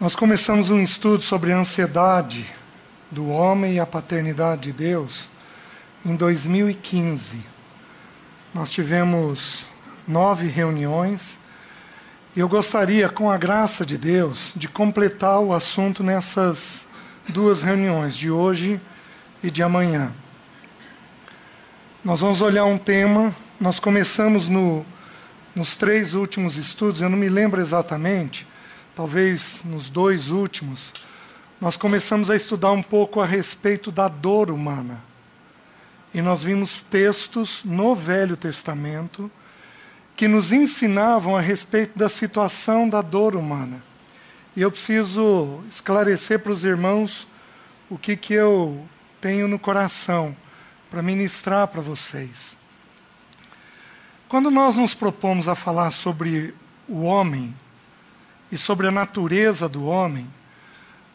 Nós começamos um estudo sobre a ansiedade do homem e a paternidade de Deus em 2015. Nós tivemos 9 reuniões e eu gostaria, com a graça de Deus, de completar o assunto nessas 2 reuniões, de hoje e de amanhã. Nós vamos olhar um tema, nós começamos nos 3 últimos estudos, eu não me lembro exatamente, talvez nos 2 últimos, nós começamos a estudar um pouco a respeito da dor humana. E nós vimos textos no Velho Testamento que nos ensinavam a respeito da situação da dor humana. E eu preciso esclarecer para os irmãos o que eu tenho no coração para ministrar para vocês. Quando nós nos propomos a falar sobre o homem e sobre a natureza do homem,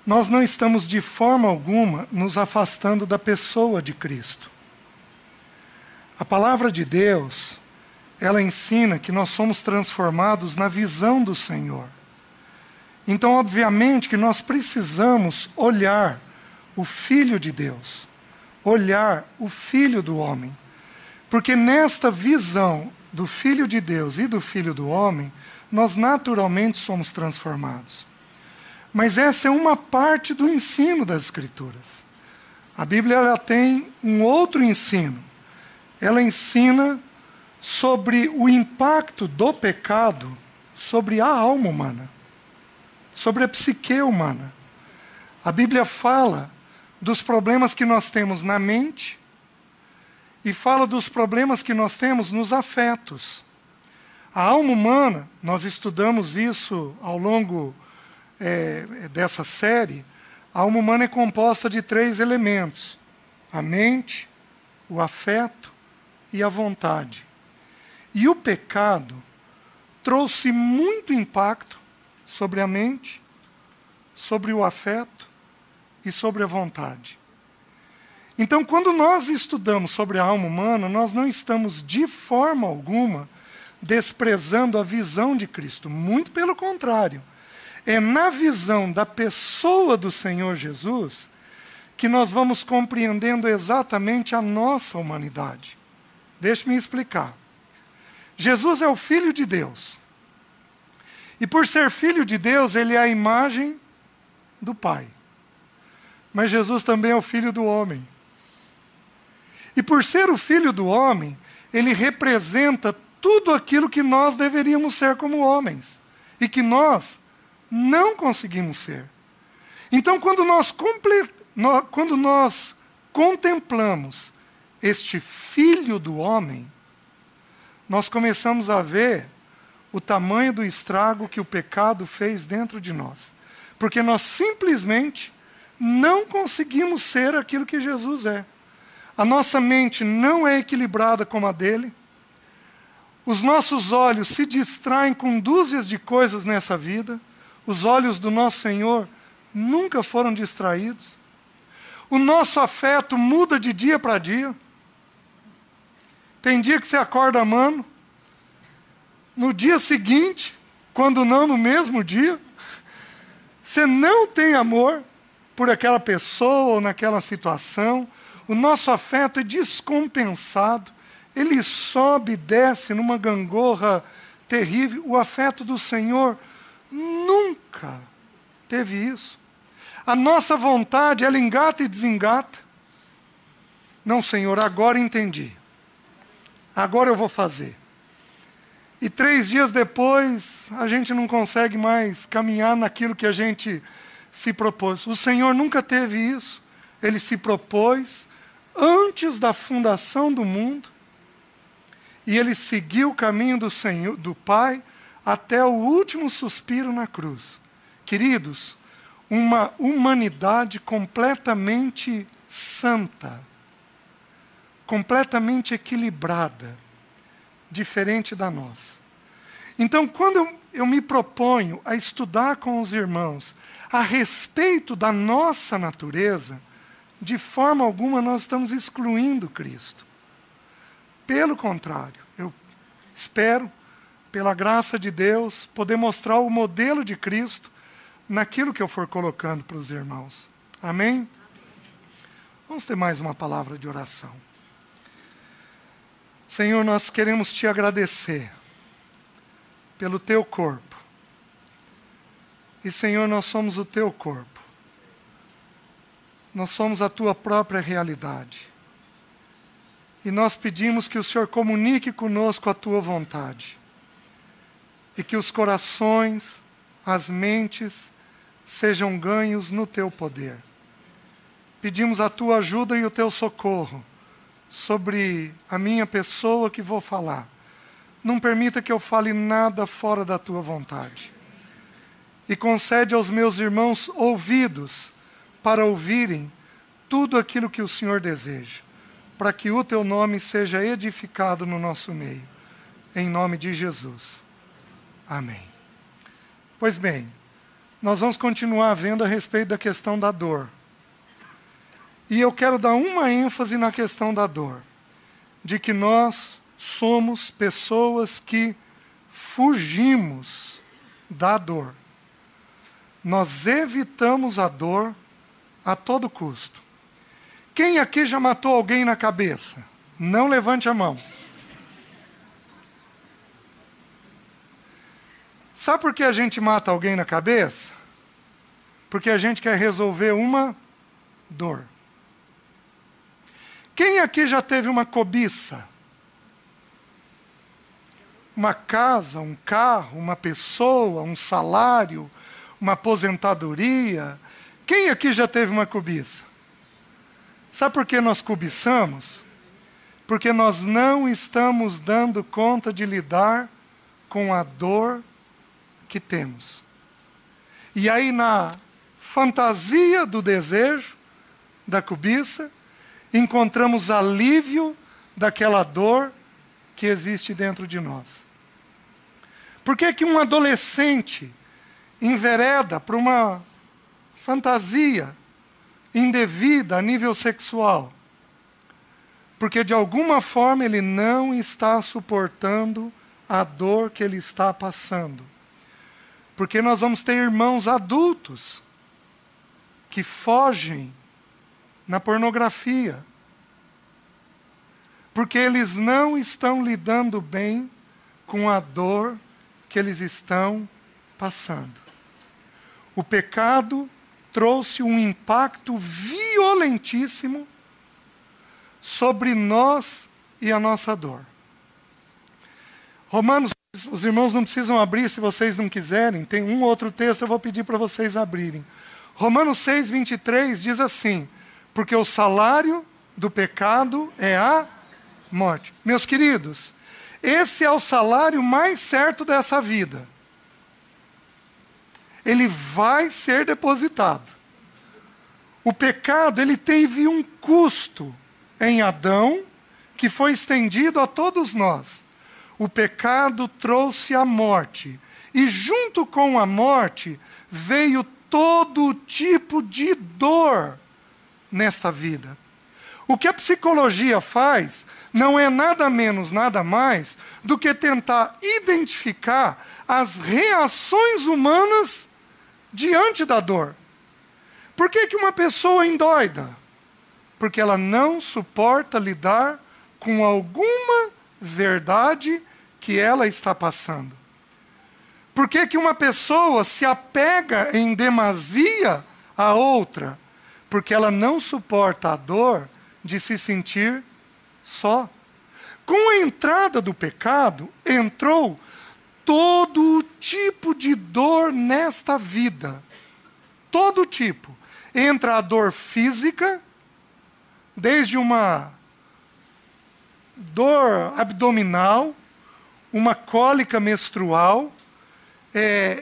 nós não estamos de forma alguma nos afastando da pessoa de Cristo. A palavra de Deus, ela ensina que nós somos transformados na visão do Senhor. Então, obviamente, que nós precisamos olhar o Filho de Deus, olhar o Filho do homem. Porque nesta visão do Filho de Deus e do Filho do homem, nós naturalmente somos transformados. Mas essa é uma parte do ensino das Escrituras. A Bíblia ela tem um outro ensino. Ela ensina sobre o impacto do pecado sobre a alma humana, sobre a psique humana. A Bíblia fala dos problemas que nós temos na mente e fala dos problemas que nós temos nos afetos. A alma humana, nós estudamos isso ao longo dessa série. A alma humana é composta de 3 elementos: a mente, o afeto e a vontade. E o pecado trouxe muito impacto sobre a mente, sobre o afeto e sobre a vontade. Então, quando nós estudamos sobre a alma humana, nós não estamos de forma alguma desprezando a visão de Cristo. Muito pelo contrário. É na visão da pessoa do Senhor Jesus que nós vamos compreendendo exatamente a nossa humanidade. Deixe-me explicar. Jesus é o Filho de Deus. E por ser Filho de Deus, ele é a imagem do Pai. Mas Jesus também é o Filho do homem. E por ser o Filho do homem, ele representa tudo aquilo que nós deveríamos ser como homens. E que nós não conseguimos ser. Então, quando nós contemplamos este Filho do homem, nós começamos a ver o tamanho do estrago que o pecado fez dentro de nós. Porque nós simplesmente não conseguimos ser aquilo que Jesus é. A nossa mente não é equilibrada como a dele. Os nossos olhos se distraem com dúzias de coisas nessa vida. Os olhos do nosso Senhor nunca foram distraídos. O nosso afeto muda de dia para dia. Tem dia que você acorda amando. No dia seguinte, quando não no mesmo dia, você não tem amor por aquela pessoa ou naquela situação. O nosso afeto é descompensado. Ele sobe e desce numa gangorra terrível. O afeto do Senhor nunca teve isso. A nossa vontade, ela engata e desengata. Não, Senhor, agora entendi. Agora eu vou fazer. E 3 dias depois, a gente não consegue mais caminhar naquilo que a gente se propôs. O Senhor nunca teve isso. Ele se propôs antes da fundação do mundo. E ele seguiu o caminho do Senhor, do Pai, até o último suspiro na cruz. Queridos, uma humanidade completamente santa, completamente equilibrada, diferente da nossa. Então, quando eu me proponho a estudar com os irmãos a respeito da nossa natureza, de forma alguma nós estamos excluindo Cristo. Pelo contrário, eu espero, pela graça de Deus, poder mostrar o modelo de Cristo naquilo que eu for colocando para os irmãos. Amém? Vamos ter mais uma palavra de oração. Senhor, nós queremos te agradecer pelo teu corpo. E, Senhor, nós somos o teu corpo. Nós somos a tua própria realidade. E nós pedimos que o Senhor comunique conosco a tua vontade. E que os corações, as mentes, sejam ganhos no teu poder. Pedimos a tua ajuda e o teu socorro sobre a minha pessoa que vou falar. Não permita que eu fale nada fora da tua vontade. E concede aos meus irmãos ouvidos para ouvirem tudo aquilo que o Senhor deseja, para que o teu nome seja edificado no nosso meio. Em nome de Jesus. Amém. Pois bem, nós vamos continuar vendo a respeito da questão da dor. E eu quero dar uma ênfase na questão da dor, de que nós somos pessoas que fugimos da dor. Nós evitamos a dor a todo custo. Quem aqui já matou alguém na cabeça? Não levante a mão. Sabe por que a gente mata alguém na cabeça? Porque a gente quer resolver uma dor. Quem aqui já teve uma cobiça? Uma casa, um carro, uma pessoa, um salário, uma aposentadoria. Quem aqui já teve uma cobiça? Sabe por que nós cobiçamos? Porque nós não estamos dando conta de lidar com a dor que temos. E aí, na fantasia do desejo, da cobiça, encontramos alívio daquela dor que existe dentro de nós. Por que que um adolescente envereda para uma fantasia indevida a nível sexual? Porque de alguma forma ele não está suportando a dor que ele está passando. Porque nós vamos ter irmãos adultos que fogem na pornografia. Porque eles não estão lidando bem com a dor que eles estão passando. O pecado trouxe um impacto violentíssimo sobre nós e a nossa dor. Romanos, os irmãos não precisam abrir se vocês não quiserem, tem um outro texto, eu vou pedir para vocês abrirem. Romanos 6, 23 diz assim: porque o salário do pecado é a morte. Meus queridos, esse é o salário mais certo dessa vida. Ele vai ser depositado. O pecado, ele teve um custo em Adão, que foi estendido a todos nós. O pecado trouxe a morte. E junto com a morte, veio todo tipo de dor nesta vida. O que a psicologia faz não é nada menos, nada mais do que tentar identificar as reações humanas diante da dor. Por que que uma pessoa endoida? Porque ela não suporta lidar com alguma verdade que ela está passando. Por que que uma pessoa se apega em demasia a outra? Porque ela não suporta a dor de se sentir só. Com a entrada do pecado, entrou todo tipo de dor nesta vida. Todo tipo. Entra a dor física, desde uma dor abdominal, uma cólica menstrual,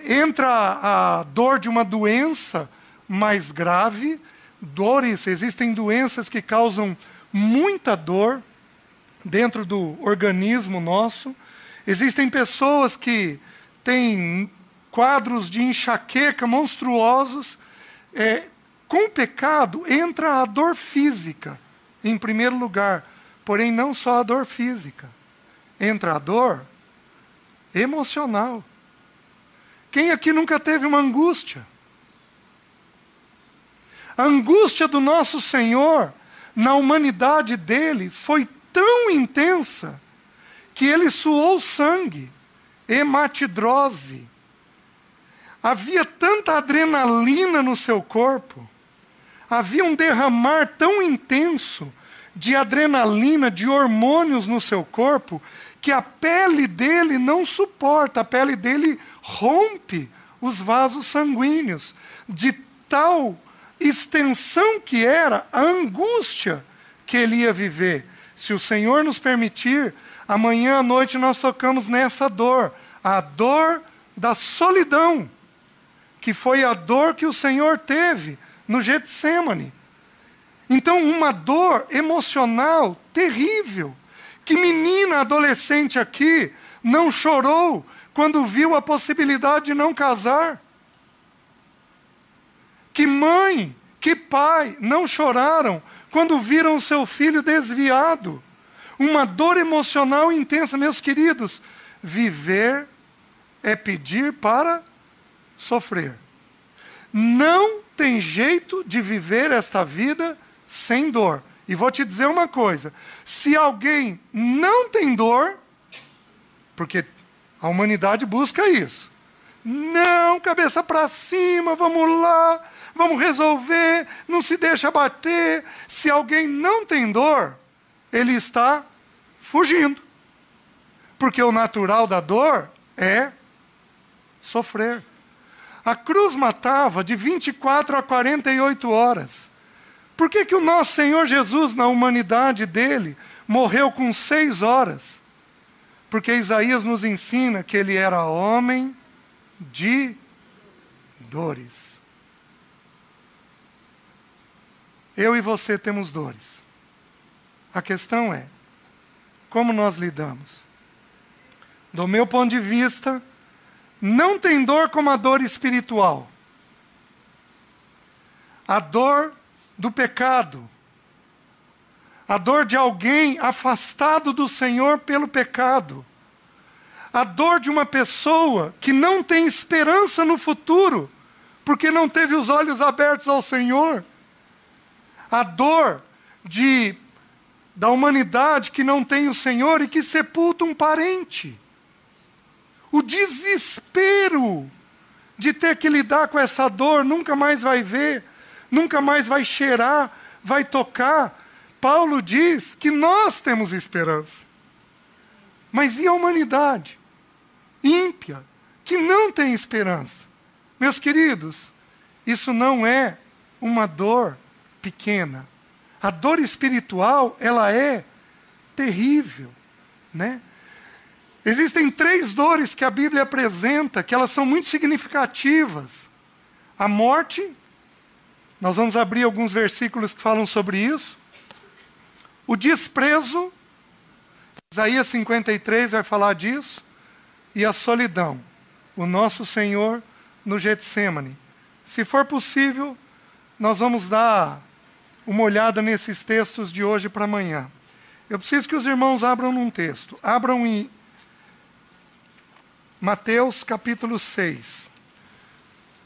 entra a dor de uma doença mais grave, existem doenças que causam muita dor dentro do organismo nosso. Existem pessoas que têm quadros de enxaqueca monstruosos. Com o pecado entra a dor física, em primeiro lugar. Porém, não só a dor física. Entra a dor emocional. Quem aqui nunca teve uma angústia? A angústia do nosso Senhor na humanidade dele foi tão intensa que ele suou sangue, hematidrose. Havia tanta adrenalina no seu corpo, havia um derramar tão intenso de adrenalina, de hormônios no seu corpo, que a pele dele não suporta, a pele dele rompe os vasos sanguíneos, de tal extensão que era a angústia que ele ia viver. Se o Senhor nos permitir, amanhã à noite nós tocamos nessa dor, a dor da solidão, que foi a dor que o Senhor teve no Getsêmani. Então, uma dor emocional terrível. Que menina adolescente aqui não chorou quando viu a possibilidade de não casar? Que mãe, que pai não choraram quando viram o seu filho desviado? Uma dor emocional intensa, meus queridos. Viver é pedir para sofrer. Não tem jeito de viver esta vida sem dor. E vou te dizer uma coisa, se alguém não tem dor, porque a humanidade busca isso, não, cabeça para cima, vamos lá, vamos resolver, não se deixa bater. Se alguém não tem dor, ele está fugindo. Porque o natural da dor é sofrer. A cruz matava de 24 a 48 horas. Por que que o nosso Senhor Jesus, na humanidade dele, morreu com 6 horas? Porque Isaías nos ensina que ele era homem de dores. Eu e você temos dores. A questão é, como nós lidamos? Do meu ponto de vista, não tem dor como a dor espiritual. A dor do pecado. A dor de alguém afastado do Senhor pelo pecado. A dor de uma pessoa que não tem esperança no futuro, porque não teve os olhos abertos ao Senhor. A dor da humanidade que não tem o Senhor e que sepulta um parente. O desespero de ter que lidar com essa dor, nunca mais vai ver, nunca mais vai cheirar, vai tocar. Paulo diz que nós temos esperança. Mas e a humanidade ímpia, que não tem esperança? Meus queridos, isso não é uma dor pequena. A dor espiritual, ela é terrível, né? Existem 3 dores que a Bíblia apresenta, que elas são muito significativas. A morte, nós vamos abrir alguns versículos que falam sobre isso. O desprezo, Isaías 53 vai falar disso. E a solidão, o nosso Senhor no Getsêmani. Se for possível, nós vamos dar uma olhada nesses textos de hoje para amanhã. Eu preciso que os irmãos abram num texto. Abram em Mateus capítulo 6.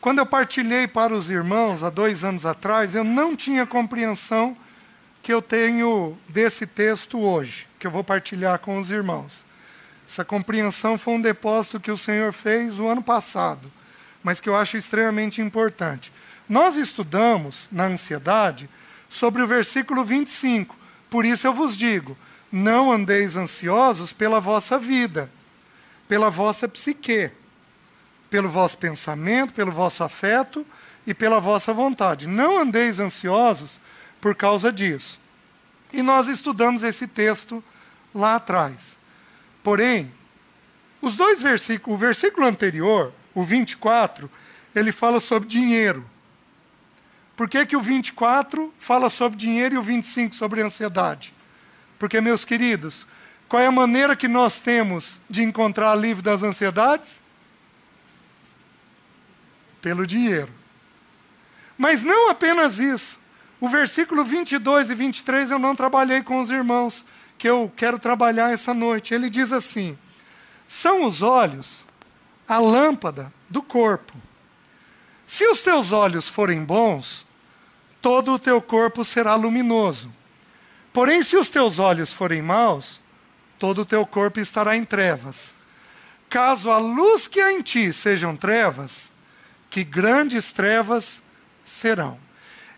Quando eu partilhei para os irmãos, há 2 anos atrás, eu não tinha compreensão que eu tenho desse texto hoje, que eu vou partilhar com os irmãos. Essa compreensão foi um depósito que o Senhor fez o ano passado, mas que eu acho extremamente importante. Nós estudamos, na ansiedade, sobre o versículo 25. Por isso eu vos digo, não andeis ansiosos pela vossa vida, pela vossa psique, pelo vosso pensamento, pelo vosso afeto e pela vossa vontade. Não andeis ansiosos por causa disso. E nós estudamos esse texto lá atrás. Porém, os 2 versículos, o versículo anterior, o 24, ele fala sobre dinheiro. Por que que o 24 fala sobre dinheiro e o 25 sobre ansiedade? Porque, meus queridos, qual é a maneira que nós temos de encontrar alívio das ansiedades? Pelo dinheiro. Mas não apenas isso. O versículo 22 e 23 eu não trabalhei com os irmãos, que eu quero trabalhar essa noite. Ele diz assim: são os olhos a lâmpada do corpo. Se os teus olhos forem bons, todo o teu corpo será luminoso. Porém, se os teus olhos forem maus, todo o teu corpo estará em trevas. Caso a luz que há em ti sejam trevas, que grandes trevas serão.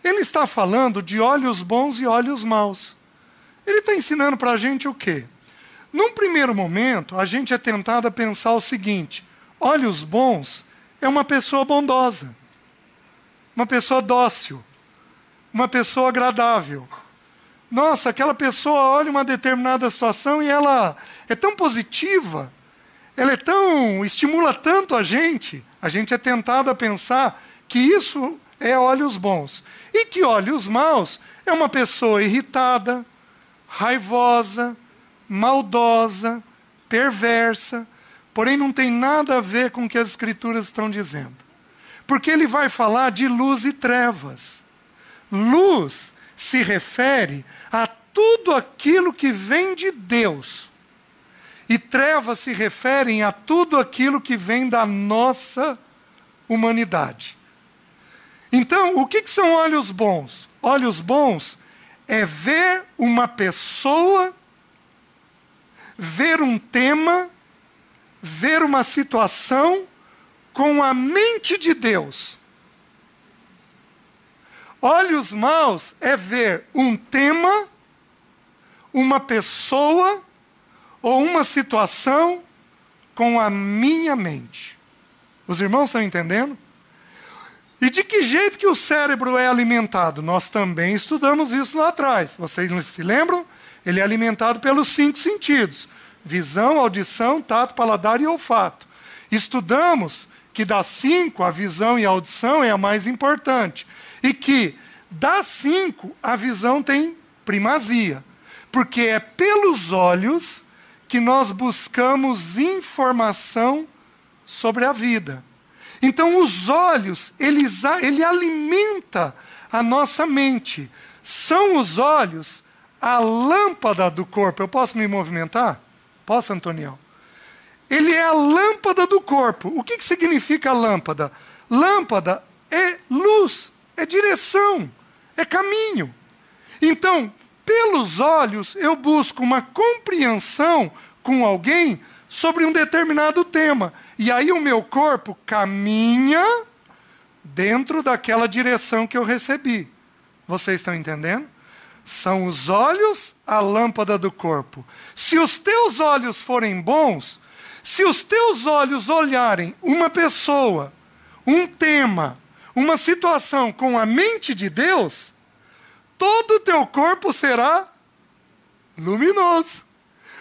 Ele está falando de olhos bons e olhos maus. Ele está ensinando para a gente o quê? Num primeiro momento, a gente é tentado a pensar o seguinte: olhos bons é uma pessoa bondosa, uma pessoa dócil, uma pessoa agradável. Nossa, aquela pessoa olha uma determinada situação e ela é tão positiva, ela estimula tanto a gente é tentado a pensar que isso é olhos bons. E que olhos maus é uma pessoa irritada, raivosa, maldosa, perversa, porém não tem nada a ver com o que as Escrituras estão dizendo. Porque ele vai falar de luz e trevas. Luz se refere a tudo aquilo que vem de Deus. E trevas se referem a tudo aquilo que vem da nossa humanidade. Então, o que são olhos bons? Olhos bons é ver uma pessoa, ver um tema, ver uma situação com a mente de Deus. Olhos maus é ver um tema, uma pessoa ou uma situação com a minha mente. Os irmãos estão entendendo? E de que jeito que o cérebro é alimentado? Nós também estudamos isso lá atrás. Vocês se lembram? Ele é alimentado pelos 5 sentidos: visão, audição, tato, paladar e olfato. Estudamos que das 5, a visão e a audição é a mais importante. E que das 5, a visão tem primazia. Porque é pelos olhos que nós buscamos informação sobre a vida. Então, os olhos, ele alimenta a nossa mente. São os olhos a lâmpada do corpo. Eu posso me movimentar? Posso, Antoniel? Ele é a lâmpada do corpo. O que significa lâmpada? Lâmpada é luz, é direção, é caminho. Então, pelos olhos, eu busco uma compreensão com alguém sobre um determinado tema. E aí o meu corpo caminha dentro daquela direção que eu recebi. Vocês estão entendendo? São os olhos a lâmpada do corpo. Se os teus olhos forem bons, se os teus olhos olharem uma pessoa, um tema, uma situação com a mente de Deus, todo o teu corpo será luminoso.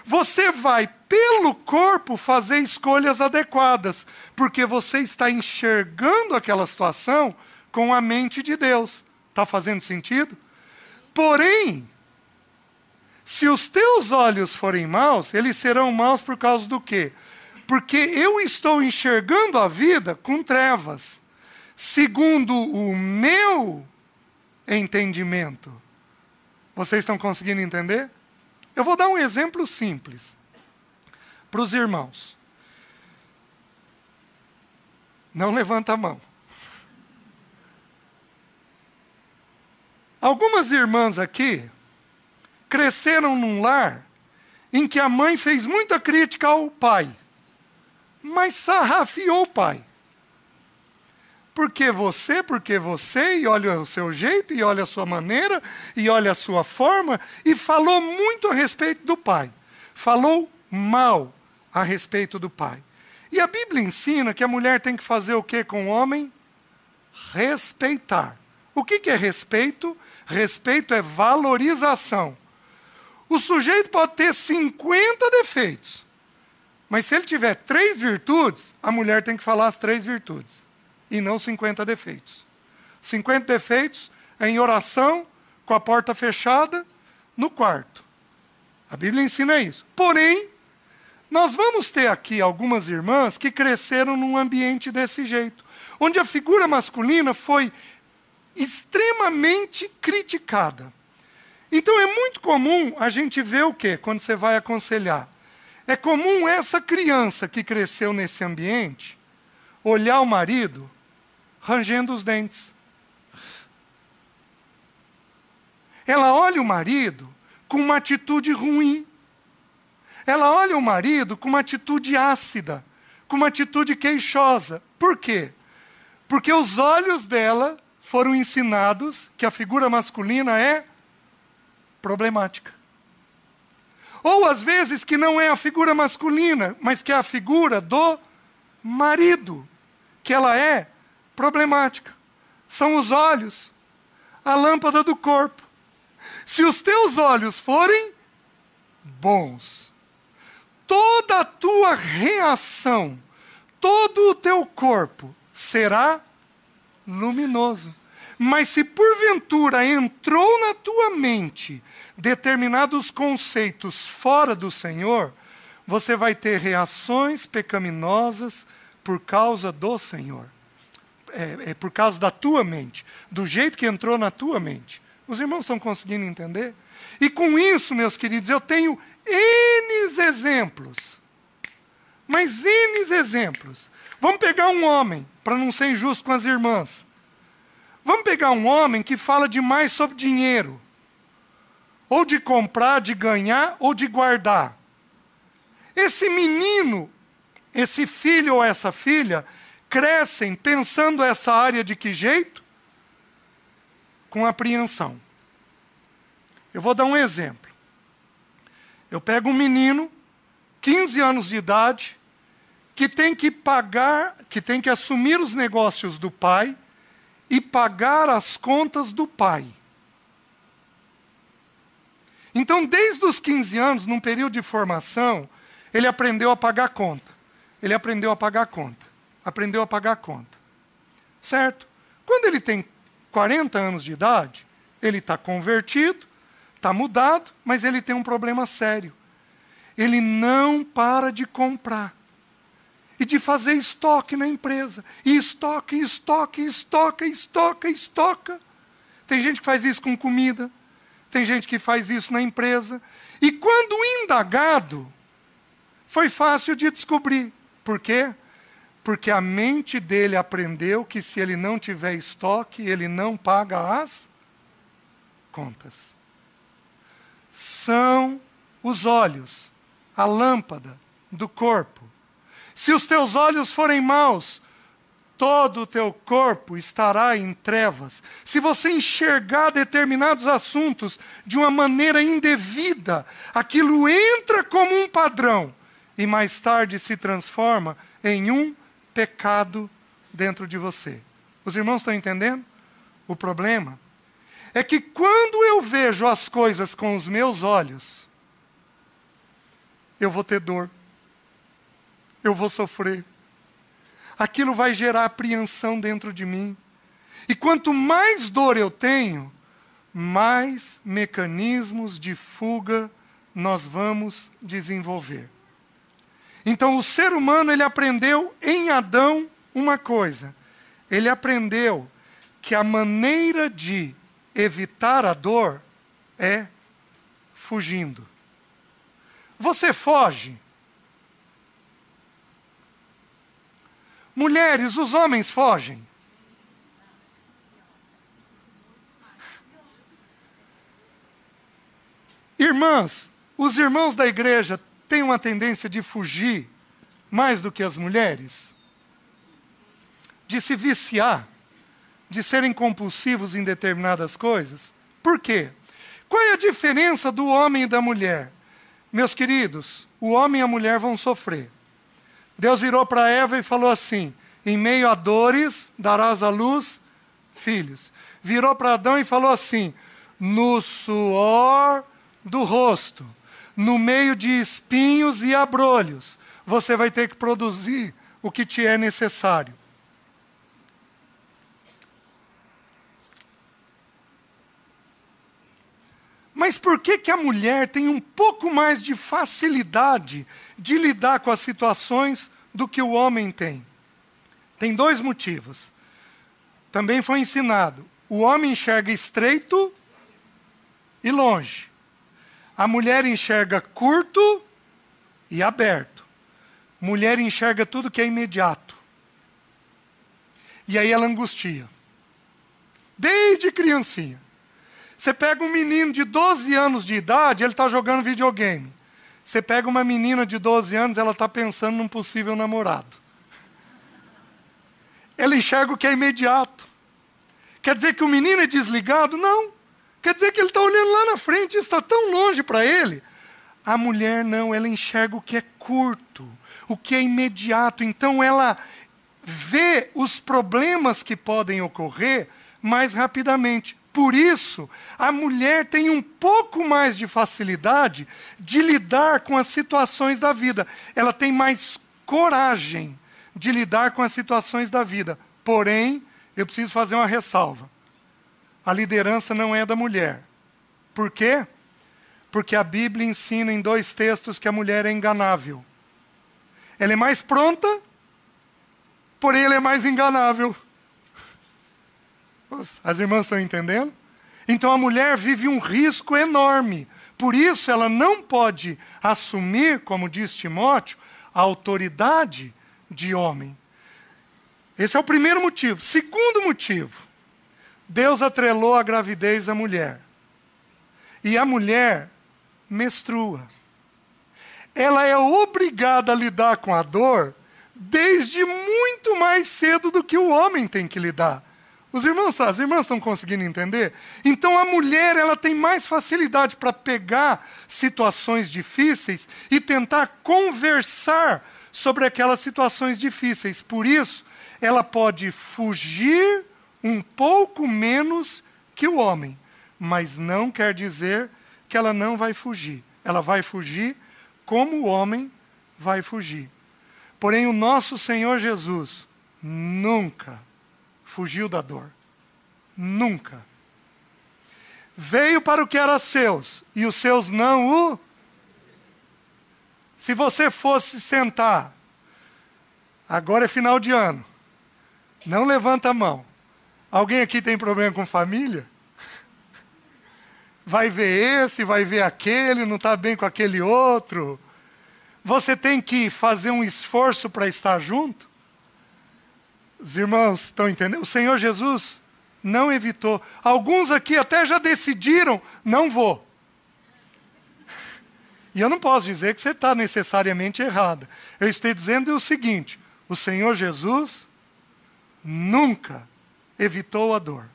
Você vai, pelo corpo, fazer escolhas adequadas, porque você está enxergando aquela situação com a mente de Deus. Está fazendo sentido? Porém, se os teus olhos forem maus, eles serão maus por causa do quê? Porque eu estou enxergando a vida com trevas, segundo o meu entendimento. Vocês estão conseguindo entender? Eu vou dar um exemplo simples para os irmãos. Não levanta a mão. Algumas irmãs aqui cresceram num lar em que a mãe fez muita crítica ao pai, mas sarrafiou o pai. Porque você, e olha o seu jeito, e olha a sua maneira, e olha a sua forma, e falou muito a respeito do pai. Falou mal a respeito do pai. E a Bíblia ensina que a mulher tem que fazer o que com o homem? Respeitar. O que é respeito? Respeito é valorização. O sujeito pode ter 50 defeitos, mas se ele tiver 3 virtudes, a mulher tem que falar as 3 virtudes. E não 50 defeitos. 50 defeitos é em oração, com a porta fechada, no quarto. A Bíblia ensina isso. Porém, nós vamos ter aqui algumas irmãs que cresceram num ambiente desse jeito, onde a figura masculina foi extremamente criticada. Então é muito comum a gente ver o quê? Quando você vai aconselhar. É comum essa criança que cresceu nesse ambiente olhar o marido rangendo os dentes. ela olha o marido com uma atitude ruim. Ela olha o marido com uma atitude ácida, com uma atitude queixosa. Por quê? Porque os olhos dela foram ensinados que a figura masculina é problemática. Ou às vezes que não é a figura masculina, mas que é a figura do marido, que ela é problemática. São os olhos, a lâmpada do corpo. Se os teus olhos forem bons, toda a tua reação, todo o teu corpo será luminoso. Mas se porventura entrou na tua mente determinados conceitos fora do Senhor, você vai ter reações pecaminosas por causa do Senhor. Por causa da tua mente, do jeito que entrou na tua mente. Os irmãos estão conseguindo entender? E com isso, meus queridos, eu tenho N exemplos. Mas N exemplos. Vamos pegar um homem, para não ser injusto com as irmãs. Vamos pegar um homem que fala demais sobre dinheiro. Ou de comprar, de ganhar, ou de guardar. Esse menino, esse filho ou essa filha, crescem pensando essa área de que jeito? Com apreensão. Eu vou dar um exemplo. Eu pego um menino, 15 anos de idade, que tem que pagar, que tem que assumir os negócios do pai e pagar as contas do pai. Então, desde os 15 anos, num período de formação, ele aprendeu a pagar conta. Ele aprendeu a pagar conta. Aprendeu a pagar conta. Certo? Quando ele tem 40 anos de idade, ele está convertido, está mudado, mas ele tem um problema sério. Ele não para de comprar. E de fazer estoque na empresa. E estoque, estoque, estoca, estoca, estoca. Tem gente que faz isso com comida. Tem gente que faz isso na empresa. E quando indagado, foi fácil de descobrir. Por quê? Porque a mente dele aprendeu que se ele não tiver estoque, ele não paga as contas. São os olhos, a lâmpada do corpo. Se os teus olhos forem maus, todo o teu corpo estará em trevas. Se você enxergar determinados assuntos de uma maneira indevida, aquilo entra como um padrão e mais tarde se transforma em um pecado dentro de você. Os irmãos estão entendendo? O problema é que quando eu vejo as coisas com os meus olhos, eu vou ter dor. Eu vou sofrer. Aquilo vai gerar apreensão dentro de mim. E quanto mais dor eu tenho, mais mecanismos de fuga nós vamos desenvolver. Então o ser humano, ele aprendeu em Adão uma coisa. Ele aprendeu que a maneira de evitar a dor é fugindo. Você foge. Mulheres, os homens fogem. Irmãs, os irmãos da igreja têm uma tendência de fugir mais do que as mulheres? De se viciar, de serem compulsivos em determinadas coisas? Por quê? Qual é a diferença do homem e da mulher? Meus queridos, o homem e a mulher vão sofrer. Deus virou para Eva e falou assim: em meio a dores darás à luz filhos. Virou para Adão e falou assim: no suor do rosto, no meio de espinhos e abrolhos, você vai ter que produzir o que te é necessário. Mas por que a mulher tem um pouco mais de facilidade de lidar com as situações do que o homem tem? Tem dois motivos. Também foi ensinado: o homem enxerga estreito e longe. A mulher enxerga curto e aberto. Mulher enxerga tudo que é imediato. E aí ela angustia. Desde criancinha. Você pega um menino de 12 anos de idade, ele está jogando videogame. Você pega uma menina de 12 anos, ela está pensando num possível namorado. Ela enxerga o que é imediato. Quer dizer que o menino é desligado? Não. Quer dizer que ele está olhando lá na frente, isso está tão longe para ele. A mulher não, ela enxerga o que é curto, o que é imediato. Então ela vê os problemas que podem ocorrer mais rapidamente. Por isso, a mulher tem um pouco mais de facilidade de lidar com as situações da vida. Ela tem mais coragem de lidar com as situações da vida. Porém, eu preciso fazer uma ressalva. A liderança não é da mulher. Por quê? Porque a Bíblia ensina em 2 textos que a mulher é enganável. Ela é mais pronta, porém ela é mais enganável. As irmãs estão entendendo? Então a mulher vive um risco enorme. Por isso ela não pode assumir, como diz Timóteo, a autoridade de homem. Esse é o primeiro motivo. Segundo motivo, Deus atrelou a gravidez à mulher. E a mulher menstrua. Ela é obrigada a lidar com a dor desde muito mais cedo do que o homem tem que lidar. As irmãs estão conseguindo entender? Então a mulher ela tem mais facilidade para pegar situações difíceis e tentar conversar sobre aquelas situações difíceis. Por isso, ela pode fugir um pouco menos que o homem, mas não quer dizer que ela não vai fugir. Ela vai fugir como o homem vai fugir. Porém, o nosso Senhor Jesus nunca fugiu da dor. Nunca. Veio para o que era seus, e os seus não o... Se você fosse sentar, agora é final de ano, não levanta a mão. Alguém aqui tem problema com família? Vai ver esse, vai ver aquele, não está bem com aquele outro. Você tem que fazer um esforço para estar junto? Os irmãos estão entendendo? O Senhor Jesus não evitou. Alguns aqui até já decidiram, não vou. E eu não posso dizer que você está necessariamente errada. Eu estou dizendo o seguinte, o Senhor Jesus nunca evitou a dor.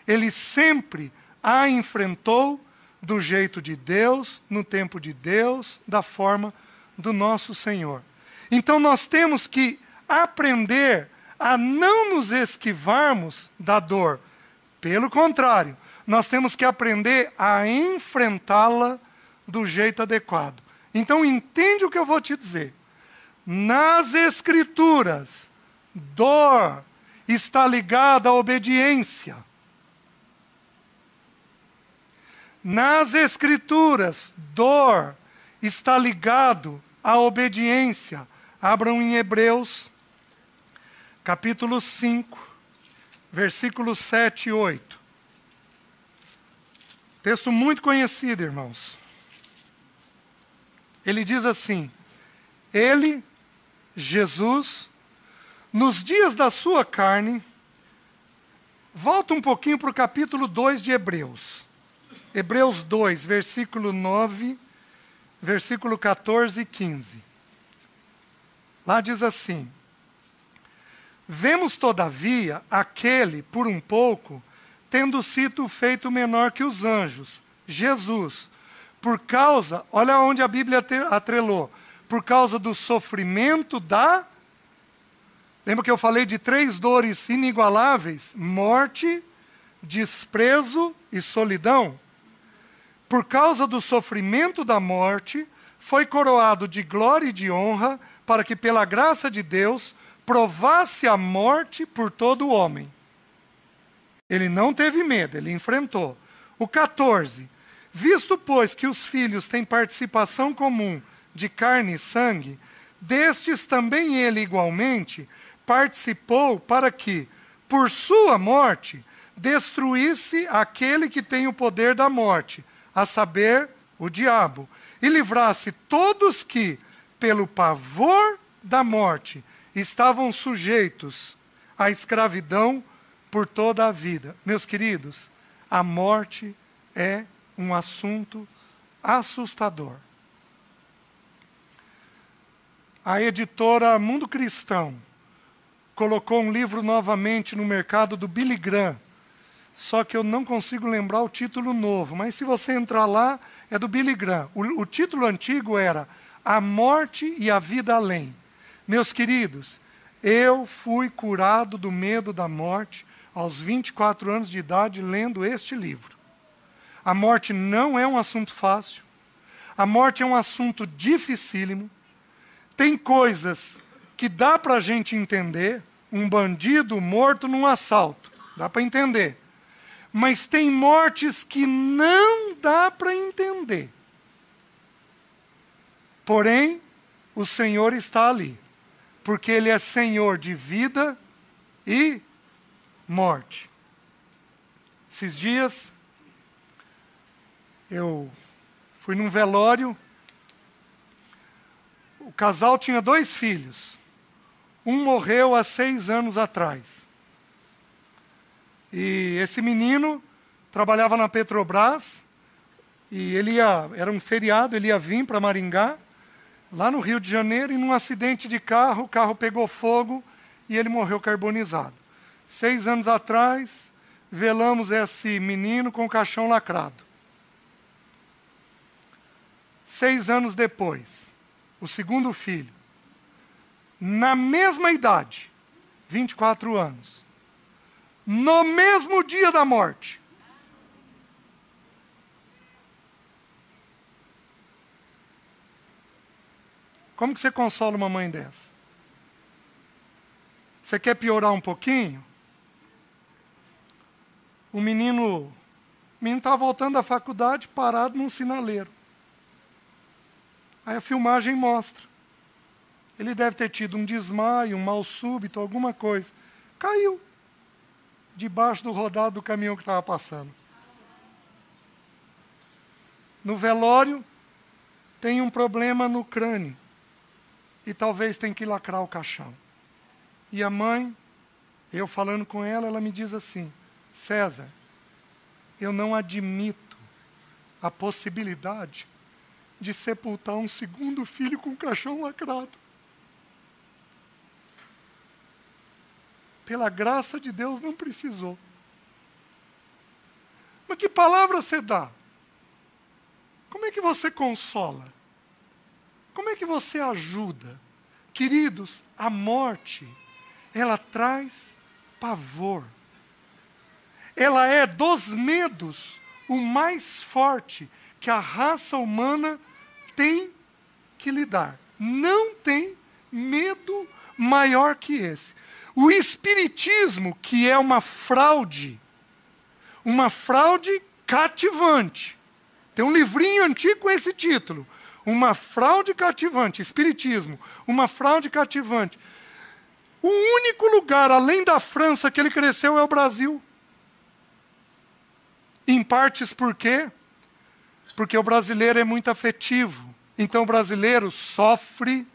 Ele sempre a enfrentou do jeito de Deus, no tempo de Deus, da forma do nosso Senhor. Então nós temos que aprender a não nos esquivarmos da dor. Pelo contrário, nós temos que aprender a enfrentá-la do jeito adequado. Então entende o que eu vou te dizer. Nas Escrituras, dor está ligada à obediência. Nas Escrituras, dor está ligado à obediência. Abram em Hebreus, capítulo 5, versículos 7 e 8. Texto muito conhecido, irmãos. Ele diz assim: Ele, Jesus, nos dias da sua carne, volta um pouquinho para o capítulo 2 de Hebreus. Hebreus 2, versículo 9, versículo 14 e 15. Lá diz assim: Vemos, todavia, aquele, por um pouco, tendo sido feito menor que os anjos, Jesus, por causa, olha onde a Bíblia atrelou, por causa do sofrimento da... Lembra que eu falei de 3 dores inigualáveis? Morte, desprezo e solidão. Por causa do sofrimento da morte, foi coroado de glória e de honra, para que pela graça de Deus provasse a morte por todo homem. Ele não teve medo, ele enfrentou. O 14. Visto, pois, que os filhos têm participação comum de carne e sangue, destes também ele igualmente participou para que, por sua morte, destruísse aquele que tem o poder da morte, a saber, o diabo, e livrasse todos que, pelo pavor da morte, estavam sujeitos à escravidão por toda a vida. Meus queridos, A morte é um assunto assustador. A editora Mundo Cristão colocou um livro novamente no mercado do Billy Graham, só que eu não consigo lembrar o título novo, mas se você entrar lá, é do Billy Graham. O título antigo era A Morte e a Vida Além. Meus queridos, eu fui curado do medo da morte aos 24 anos de idade lendo este livro. A morte não é um assunto fácil, a morte é um assunto dificílimo. Tem coisas que dá para a gente entender, um bandido morto num assalto, dá para entender. Mas tem mortes que não dá para entender. Porém, o Senhor está ali, porque Ele é Senhor de vida e morte. Esses dias, eu fui num velório. O casal tinha 2 filhos. Um morreu há 6 anos atrás. E esse menino trabalhava na Petrobras, e era um feriado, ele ia vir para Maringá, lá no Rio de Janeiro, e num acidente de carro, o carro pegou fogo e ele morreu carbonizado. 6 anos atrás, velamos esse menino com o caixão lacrado. 6 anos depois, o segundo filho, na mesma idade, 24 anos, no mesmo dia da morte. Como que você consola uma mãe dessa? Você quer piorar um pouquinho? O menino estava voltando da faculdade, parado num sinaleiro. Aí a filmagem mostra. Ele deve ter tido um desmaio, um mal súbito, alguma coisa. Caiu debaixo do rodado do caminhão que estava passando. No velório, tem um problema no crânio. E talvez tenha que lacrar o caixão. E a mãe, eu falando com ela, ela me diz assim: César, eu não admito a possibilidade de sepultar um segundo filho com o caixão lacrado. Pela graça de Deus, não precisou. Mas que palavra você dá? Como é que você consola? Como é que você ajuda? Queridos, a morte, ela traz pavor. Ela é dos medos o mais forte que a raça humana tem que lidar. Não tem medo maior que esse. O espiritismo, que é uma fraude cativante. Tem um livrinho antigo com esse título. Uma fraude cativante, espiritismo, uma fraude cativante. O único lugar, além da França, que ele cresceu é o Brasil. Em partes por quê? Porque o brasileiro é muito afetivo. Então o brasileiro sofre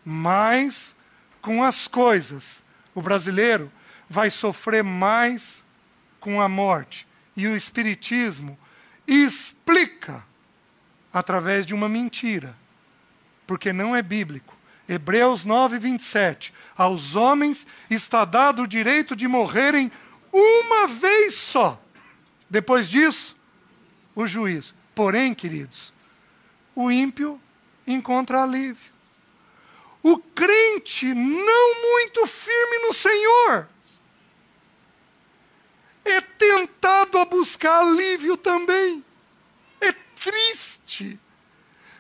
mais com as coisas. O brasileiro vai sofrer mais com a morte. E o espiritismo explica através de uma mentira, porque não é bíblico. Hebreus 9, 27. Aos homens está dado o direito de morrerem uma vez só. Depois disso, o juízo. Porém, queridos, o ímpio encontra alívio. O crente não muito firme no Senhor é tentado a buscar alívio também. É triste.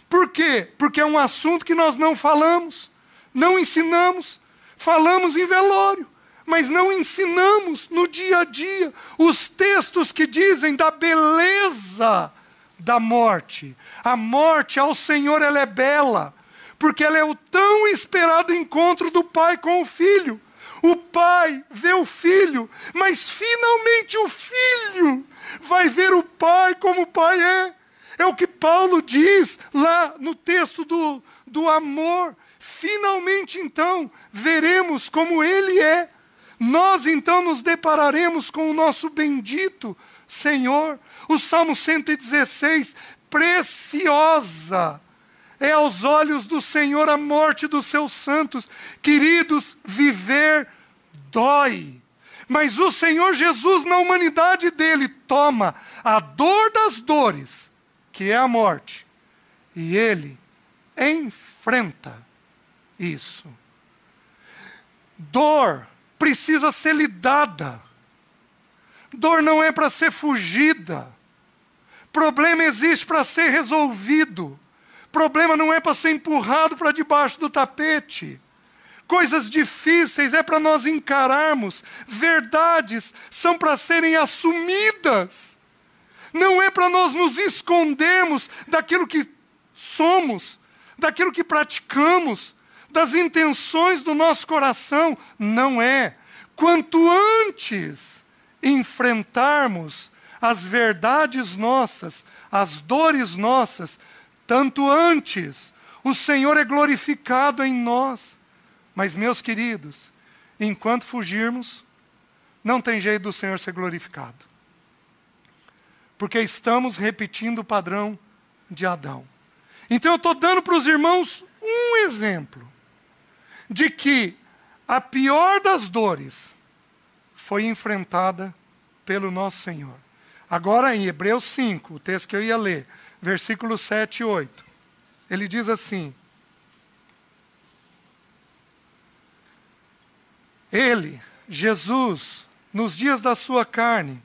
Por quê? Porque é um assunto que nós não falamos, não ensinamos. Falamos em velório, mas não ensinamos no dia a dia os textos que dizem da beleza da morte. A morte ao Senhor, ela é bela, porque ela é o tão esperado encontro do pai com o filho. O pai vê o filho, mas finalmente o filho vai ver o pai como o pai é. É o que Paulo diz lá no texto do amor. Finalmente, então, veremos como ele é. nós então nos depararemos com o nosso bendito Senhor. O Salmo 116, preciosa é aos olhos do Senhor a morte dos seus santos. Queridos, viver dói. Mas o Senhor Jesus, na humanidade dele, toma a dor das dores, que é a morte, e ele enfrenta isso. Dor precisa ser lidada. Dor não é para ser fugida. Problema existe para ser resolvido. Problema não é para ser empurrado para debaixo do tapete. Coisas difíceis é para nós encararmos. Verdades são para serem assumidas. Não é para nós nos escondermos daquilo que somos, daquilo que praticamos, das intenções do nosso coração. Não é. Quanto antes enfrentarmos as verdades nossas, as dores nossas, tanto antes o Senhor é glorificado em nós. Mas, meus queridos, enquanto fugirmos, não tem jeito do Senhor ser glorificado. Porque estamos repetindo o padrão de Adão. Então eu estou dando para os irmãos um exemplo de que a pior das dores foi enfrentada pelo nosso Senhor. Agora em Hebreus 5, o texto que eu ia ler, versículos 7 e 8, ele diz assim: Ele, Jesus, nos dias da sua carne,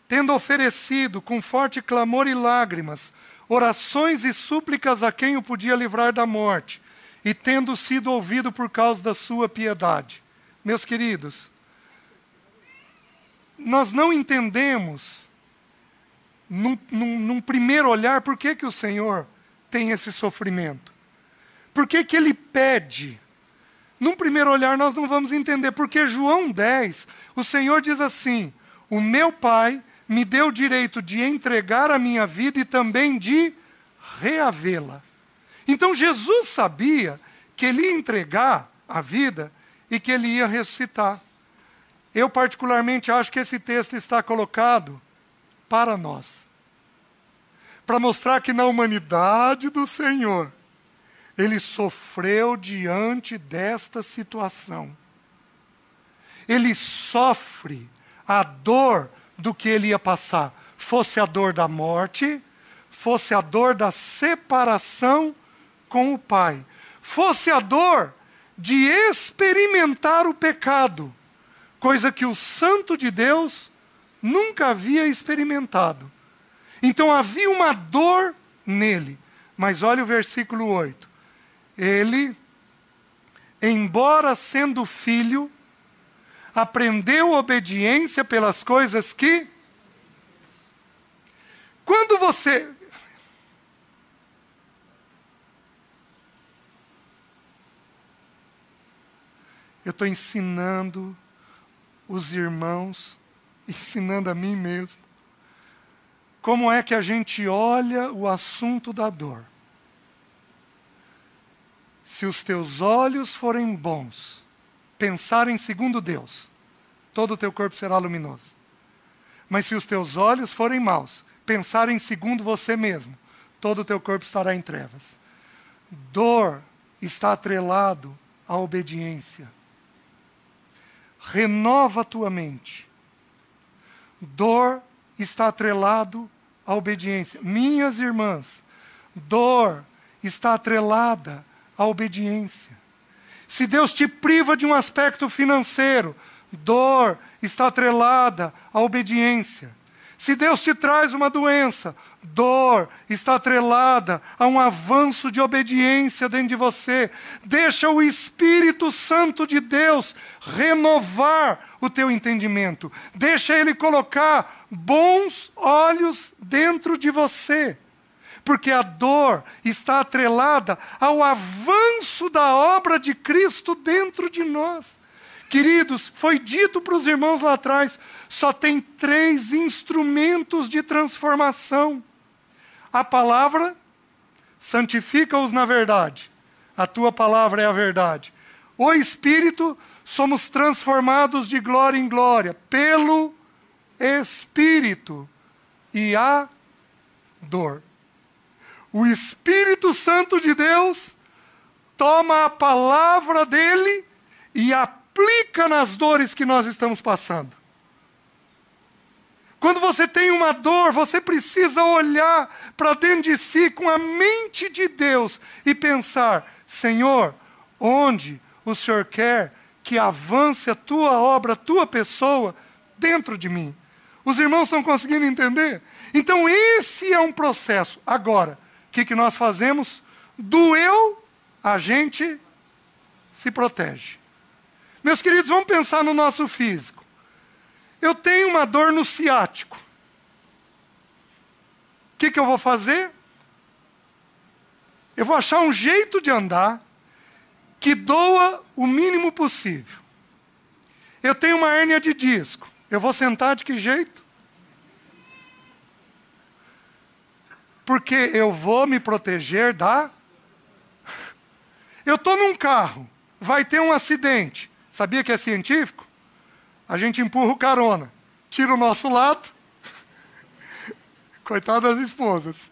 tendo oferecido com forte clamor e lágrimas, orações e súplicas a quem o podia livrar da morte, e tendo sido ouvido por causa da sua piedade. Meus queridos, nós não entendemos, num primeiro olhar, por que o Senhor tem esse sofrimento. Por que Ele pede? Num primeiro olhar nós não vamos entender, porque João 10, o Senhor diz assim: o meu Pai me deu o direito de entregar a minha vida e também de reavê-la. Então Jesus sabia que Ele ia entregar a vida e que Ele ia ressuscitar. Eu particularmente acho que esse texto está colocado para nós, para mostrar que na humanidade do Senhor, Ele sofreu diante desta situação. Ele sofre a dor do que Ele ia passar. Fosse a dor da morte, fosse a dor da separação com o Pai, fosse a dor de experimentar o pecado, coisa que o Santo de Deus nunca havia experimentado. Então havia uma dor nele. Mas olha o versículo 8. Ele, embora sendo filho, aprendeu obediência pelas coisas que... Quando você... Eu estou ensinando os irmãos, ensinando a mim mesmo, como é que a gente olha o assunto da dor. Se os teus olhos forem bons, pensarem segundo Deus, todo o teu corpo será luminoso. Mas se os teus olhos forem maus, pensarem segundo você mesmo, todo o teu corpo estará em trevas. Dor está atrelado à obediência. Renova a tua mente. Dor está atrelado à obediência. Minhas irmãs, dor está atrelada à obediência. Se Deus te priva de um aspecto financeiro, dor está atrelada à obediência. Se Deus te traz uma doença, dor está atrelada a um avanço de obediência dentro de você. Deixa o Espírito Santo de Deus renovar o teu entendimento. Deixa Ele colocar bons olhos dentro de você. Porque a dor está atrelada ao avanço da obra de Cristo dentro de nós. Queridos, foi dito para os irmãos lá atrás, só tem 3 instrumentos de transformação. A palavra, santifica-os na verdade. A tua palavra é a verdade. O Espírito, somos transformados de glória em glória pelo Espírito e a dor. O Espírito Santo de Deus toma a palavra dele e aplica nas dores que nós estamos passando. Quando você tem uma dor, você precisa olhar para dentro de si com a mente de Deus e pensar: Senhor, onde o Senhor quer que avance a tua obra, a tua pessoa dentro de mim? Os irmãos estão conseguindo entender? Então esse é um processo. Agora, o que nós fazemos? Doeu, a gente se protege. Meus queridos, vamos pensar no nosso físico. Eu tenho uma dor no ciático. O que eu vou fazer? Eu vou achar um jeito de andar que doa o mínimo possível. Eu tenho uma hérnia de disco. Eu vou sentar de que jeito? Porque eu vou me proteger da... Eu estou num carro, vai ter um acidente. Sabia que é científico? A gente empurra o carona, tira o nosso lado. Coitado das esposas.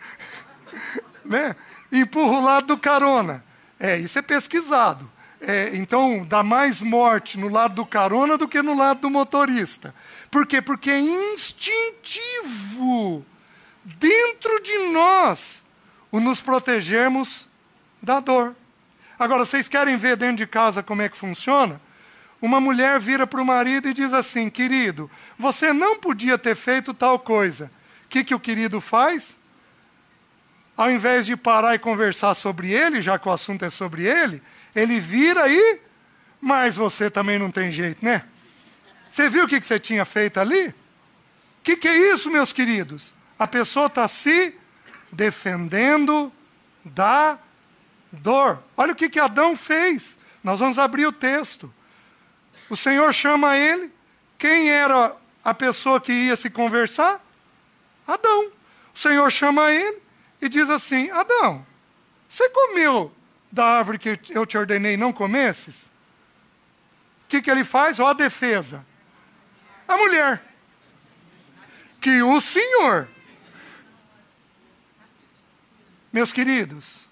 Né? Empurra o lado do carona. Isso é pesquisado. Então, dá mais morte no lado do carona do que no lado do motorista. Por quê? Porque é instintivo, dentro de nós, o nos protegermos da dor. Agora, vocês querem ver dentro de casa como é que funciona? Uma mulher vira para o marido e diz assim: querido, você não podia ter feito tal coisa. O que o querido faz? Ao invés de parar e conversar sobre ele, já que o assunto é sobre ele vira e... Mas você também não tem jeito, né? Você viu o que você tinha feito ali? O que é isso, meus queridos? A pessoa está se defendendo da dor. Olha o que Adão fez. Nós vamos abrir o texto. O Senhor chama ele. Quem era a pessoa que ia se conversar? Adão. O Senhor chama ele e diz assim: Adão, você comeu da árvore que eu te ordenei não comesses? O que ele faz? Olha a defesa. A mulher. Que o Senhor. Meus queridos,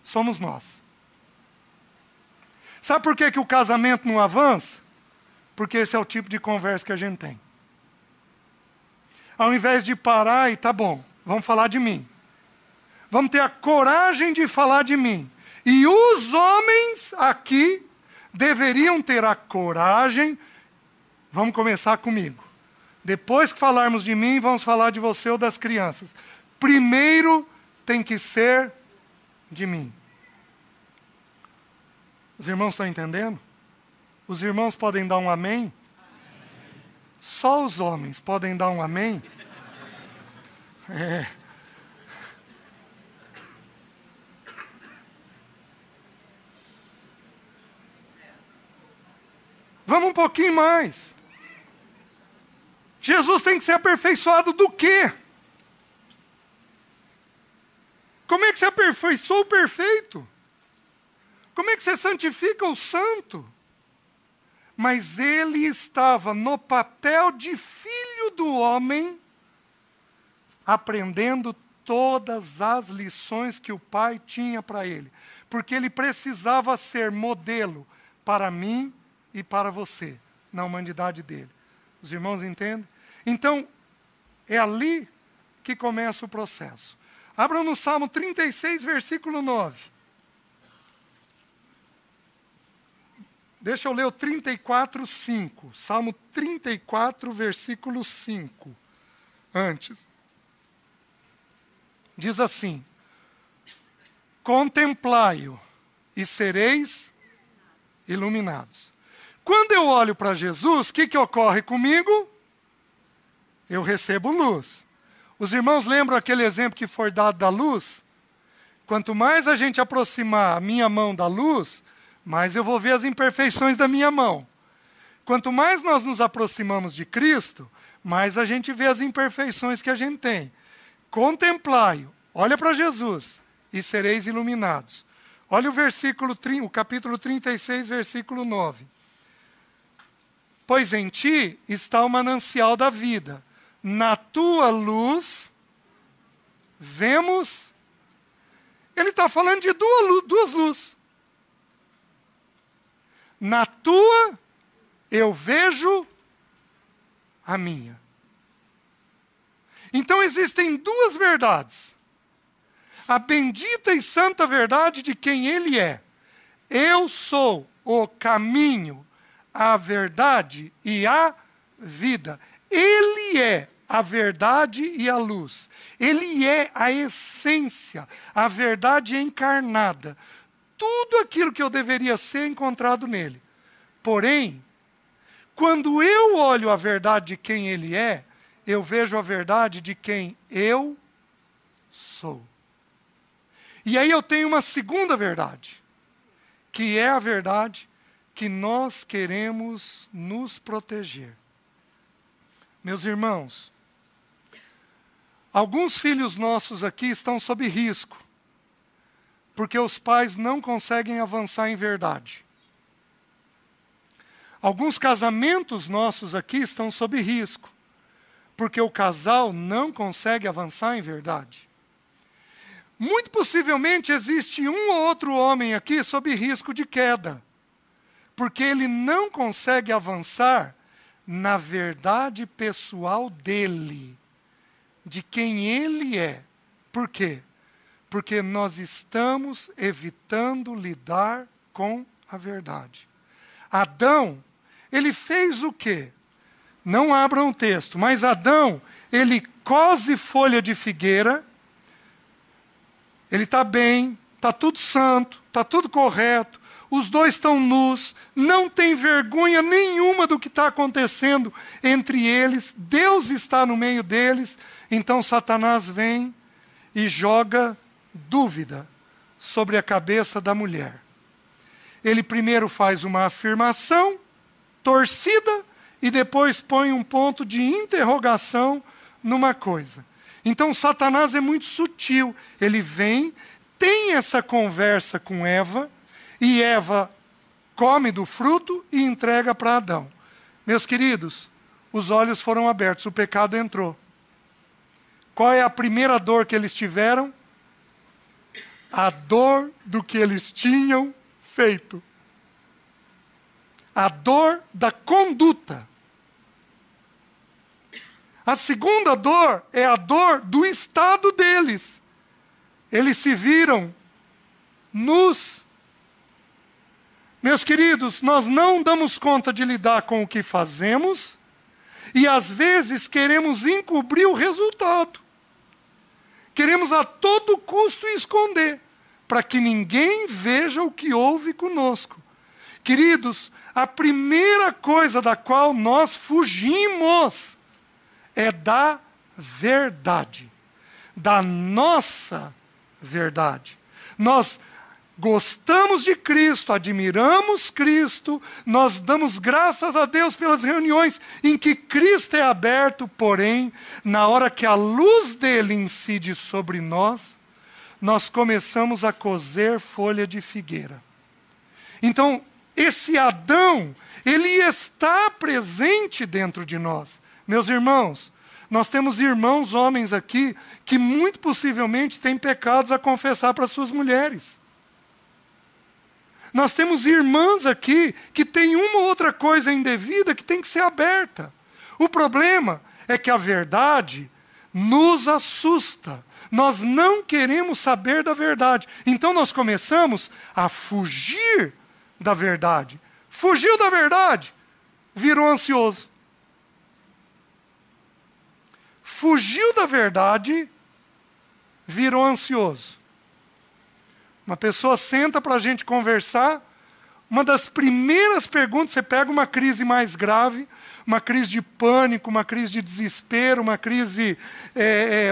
somos nós. Sabe por que o casamento não avança? Porque esse é o tipo de conversa que a gente tem. Ao invés de parar e tá bom, vamos falar de mim. Vamos ter a coragem de falar de mim. E os homens aqui deveriam ter a coragem. Vamos começar comigo. Depois que falarmos de mim, vamos falar de você ou das crianças. Primeiro tem que ser de mim. Os irmãos estão entendendo? Os irmãos podem dar um amém? Só os homens podem dar um amém? Vamos um pouquinho mais. Jesus tem que ser aperfeiçoado do quê? Como é que você aperfeiçoa o perfeito? Como é que você santifica o santo? Mas ele estava no papel de filho do homem, aprendendo todas as lições que o Pai tinha para ele. Porque ele precisava ser modelo para mim e para você, na humanidade dele. Os irmãos entendem? Então, é ali que começa o processo. Abram no Salmo 36, versículo 9. Deixa eu ler o 34, 5. Salmo 34, versículo 5. Antes. Diz assim: contemplai-o e sereis iluminados. Quando eu olho para Jesus, o que ocorre comigo? Eu recebo luz. Os irmãos lembram aquele exemplo que foi dado da luz? Quanto mais a gente aproximar a minha mão da luz, mais eu vou ver as imperfeições da minha mão. Quanto mais nós nos aproximamos de Cristo, mais a gente vê as imperfeições que a gente tem. Contemplai-o, olha para Jesus, e sereis iluminados. Olha o capítulo 36, versículo 9. pois em ti está o manancial da vida. Na tua luz, vemos... Ele está falando de duas luzes. Na tua, eu vejo a minha. Então existem duas verdades. A bendita e santa verdade de quem Ele é. Eu sou o caminho, a verdade e a vida. Ele é a verdade e a luz. Ele é a essência, a verdade encarnada. Tudo aquilo que eu deveria ser encontrado nele. Porém, quando eu olho a verdade de quem Ele é, eu vejo a verdade de quem eu sou. E aí eu tenho uma segunda verdade, que é a verdade que nós queremos nos proteger. Meus irmãos, alguns filhos nossos aqui estão sob risco, porque os pais não conseguem avançar em verdade. Alguns casamentos nossos aqui estão sob risco, porque o casal não consegue avançar em verdade. Muito possivelmente existe um ou outro homem aqui sob risco de queda, porque ele não consegue avançar na verdade pessoal dele, de quem ele é. Por quê? Porque nós estamos evitando lidar com a verdade. Adão, ele fez o quê? Não abram o texto, mas Adão, ele cose folha de figueira, ele está bem, está tudo santo, está tudo correto, os dois estão nus, não tem vergonha nenhuma do que está acontecendo entre eles, Deus está no meio deles, então Satanás vem e joga dúvida sobre a cabeça da mulher. Ele primeiro faz uma afirmação torcida e depois põe um ponto de interrogação numa coisa. Então Satanás é muito sutil. Ele vem, tem essa conversa com Eva, e Eva come do fruto e entrega para Adão. Meus queridos, os olhos foram abertos, o pecado entrou. Qual é a primeira dor que eles tiveram? A dor do que eles tinham feito. A dor da conduta. A segunda dor é a dor do estado deles. Eles se viram nus. Meus queridos, nós não damos conta de lidar com o que fazemos e às vezes queremos encobrir o resultado. Queremos a todo custo esconder, para que ninguém veja o que houve conosco. Queridos, a primeira coisa da qual nós fugimos é da verdade, da nossa verdade. Nós gostamos de Cristo, admiramos Cristo, nós damos graças a Deus pelas reuniões em que Cristo é aberto, porém, na hora que a luz dele incide sobre nós, nós começamos a coser folha de figueira. Então, esse Adão, ele está presente dentro de nós. Meus irmãos, nós temos irmãos homens aqui que muito possivelmente têm pecados a confessar para suas mulheres. Nós temos irmãs aqui que têm uma ou outra coisa indevida que tem que ser aberta. O problema é que a verdade nos assusta. Nós não queremos saber da verdade. Então nós começamos a fugir da verdade. Fugiu da verdade, virou ansioso. Fugiu da verdade, virou ansioso. Uma pessoa senta para a gente conversar, uma das primeiras perguntas, você pega uma crise mais grave, uma crise de pânico, uma crise de desespero, uma crise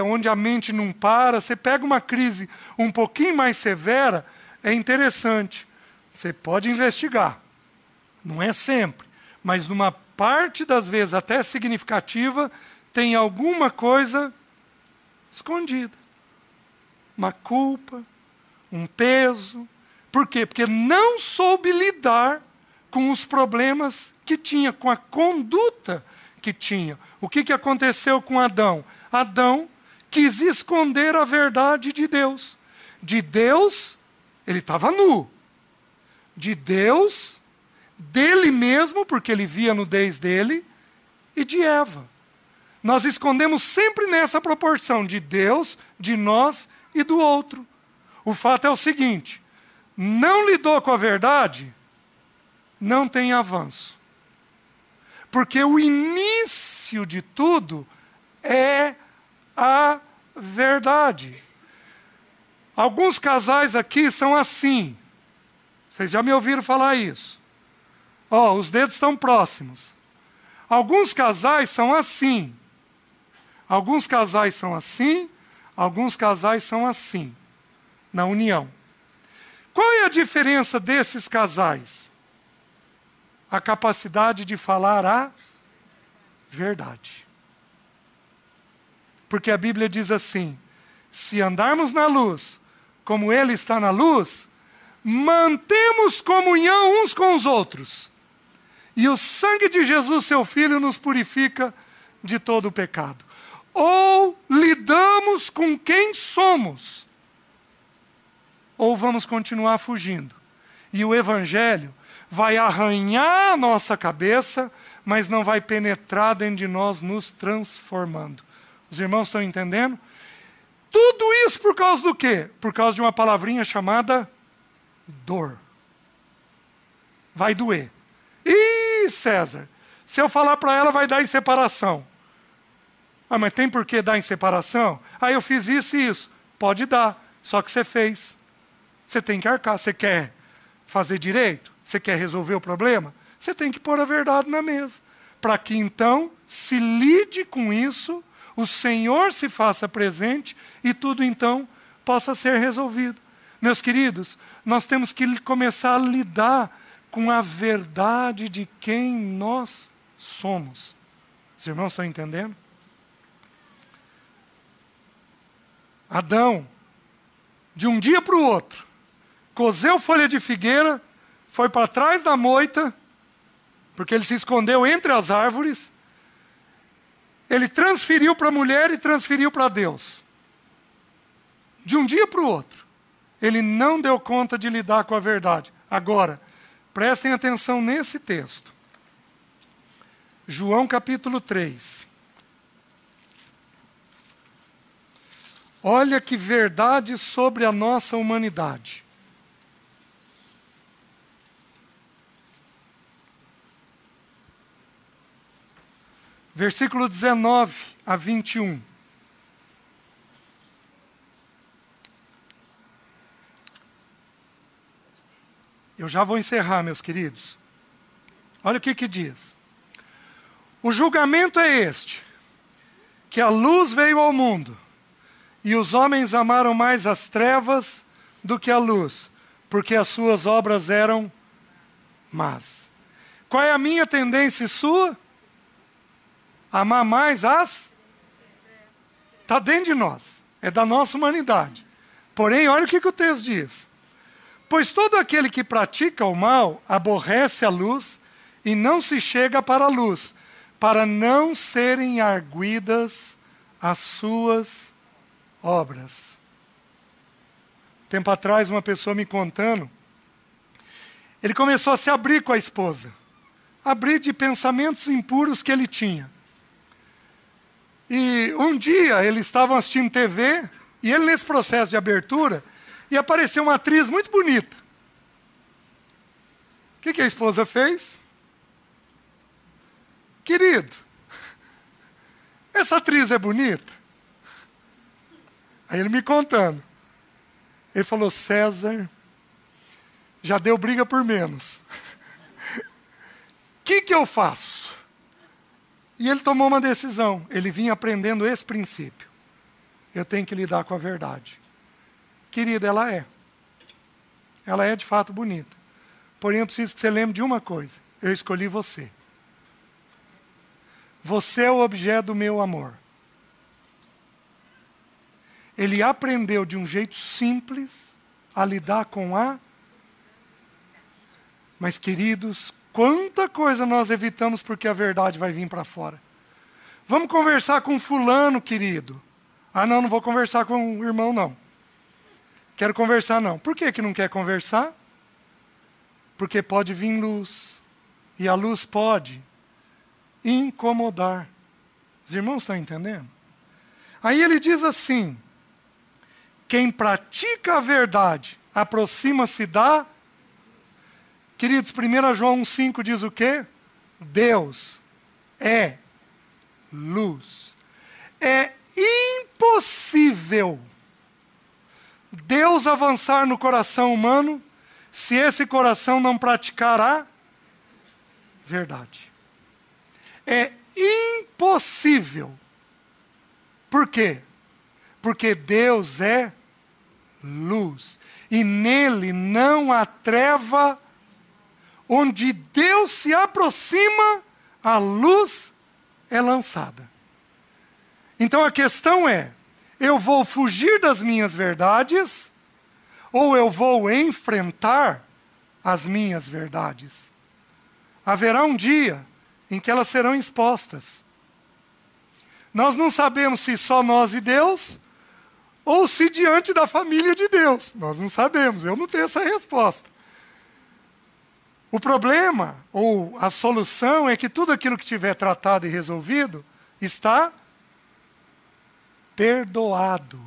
onde a mente não para, você pega uma crise um pouquinho mais severa, é interessante. Você pode investigar, não é sempre, mas numa parte das vezes, até significativa, tem alguma coisa escondida. Uma culpa, um peso. Por quê? Porque não soube lidar com os problemas que tinha, com a conduta que tinha. O que aconteceu com Adão? Adão quis esconder a verdade de Deus. De Deus, ele estava nu. De Deus, dele mesmo, porque ele via a nudez dele, e de Eva. Nós escondemos sempre nessa proporção, de Deus, de nós e do outro. O fato é o seguinte: não lidou com a verdade, não tem avanço. Porque o início de tudo é a verdade. Alguns casais aqui são assim. Vocês já me ouviram falar isso. Os dedos estão próximos. Alguns casais são assim. Alguns casais são assim, alguns casais são assim, na união. Qual é a diferença desses casais? A capacidade de falar a verdade. Porque a Bíblia diz assim: se andarmos na luz, como Ele está na luz, mantemos comunhão uns com os outros. E o sangue de Jesus, seu Filho, nos purifica de todo o pecado. Ou lidamos com quem somos, ou vamos continuar fugindo. E o Evangelho vai arranhar a nossa cabeça, mas não vai penetrar dentro de nós, nos transformando. Os irmãos estão entendendo? Tudo isso por causa do quê? Por causa de uma palavrinha chamada dor. Vai doer. Ih, César, se eu falar para ela vai dar em separação. Mas tem por que dar em separação? Eu fiz isso e isso. Pode dar, só que você fez. Você tem que arcar. Você quer fazer direito? Você quer resolver o problema? Você tem que pôr a verdade na mesa. Para que então se lide com isso, o Senhor se faça presente e tudo então possa ser resolvido. Meus queridos, nós temos que começar a lidar com a verdade de quem nós somos. Os irmãos estão entendendo? Adão, de um dia para o outro, cozeu folha de figueira, foi para trás da moita, porque ele se escondeu entre as árvores, ele transferiu para a mulher e transferiu para Deus. De um dia para o outro. Ele não deu conta de lidar com a verdade. Agora, prestem atenção nesse texto. João capítulo 3. Olha que verdade sobre a nossa humanidade. Versículo 19 a 21. Eu já vou encerrar, meus queridos. Olha o que diz. O julgamento é este, que a luz veio ao mundo, e os homens amaram mais as trevas do que a luz, porque as suas obras eram más. Qual é a minha tendência e sua? Amar mais as... Está dentro de nós, é da nossa humanidade. Porém, olha o que o texto diz. Pois todo aquele que pratica o mal aborrece a luz e não se chega para a luz, para não serem arguidas as suas obras. Tempo atrás, uma pessoa me contando, ele começou a se abrir com a esposa, abrir de pensamentos impuros que ele tinha. E um dia eles estavam assistindo TV, e ele nesse processo de abertura, e apareceu uma atriz muito bonita. O que a esposa fez? Querido, essa atriz é bonita? Aí ele me contando. Ele falou, César, já deu briga por menos. O que eu faço? E ele tomou uma decisão. Ele vinha aprendendo esse princípio. Eu tenho que lidar com a verdade. Querida, ela é. Ela é de fato bonita. Porém, eu preciso que você lembre de uma coisa. Eu escolhi você. Você é o objeto do meu amor. Ele aprendeu de um jeito simples a lidar com a... Mas, queridos, Quanta coisa nós evitamos porque a verdade vai vir para fora. Vamos conversar com fulano, querido. Ah, não vou conversar com o irmão, não. Quero conversar, não. Por que não quer conversar? Porque pode vir luz. E a luz pode incomodar. Os irmãos estão entendendo? Aí ele diz assim: quem pratica a verdade aproxima-se da... Queridos, 1 João 1,5 diz o quê? Deus é luz. É impossível Deus avançar no coração humano se esse coração não praticar a verdade. É impossível. Por quê? Porque Deus é luz. E nele não há treva. Onde Deus se aproxima, a luz é lançada. Então a questão é, eu vou fugir das minhas verdades, ou eu vou enfrentar as minhas verdades? Haverá um dia em que elas serão expostas. Nós não sabemos se só nós e Deus, ou se diante da família de Deus. Nós não sabemos, eu não tenho essa resposta. O problema, ou a solução, é que tudo aquilo que tiver tratado e resolvido está perdoado,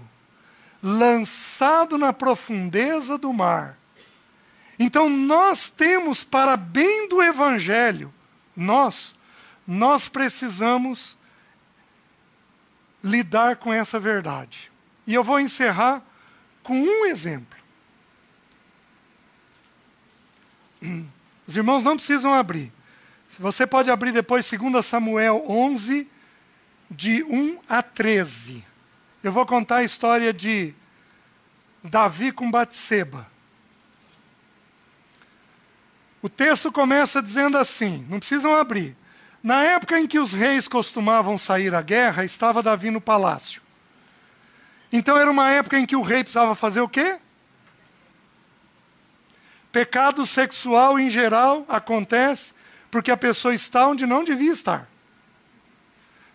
lançado na profundeza do mar. Então nós temos, para bem do Evangelho, nós precisamos lidar com essa verdade. E eu vou encerrar com um exemplo. Os irmãos não precisam abrir. Você pode abrir depois 2 Samuel 11, de 1 a 13. Eu vou contar a história de Davi com Batseba. O texto começa dizendo assim, não precisam abrir. Na época em que os reis costumavam sair à guerra, estava Davi no palácio. Então era uma época em que o rei precisava fazer o quê? Pecado sexual, em geral, acontece porque a pessoa está onde não devia estar.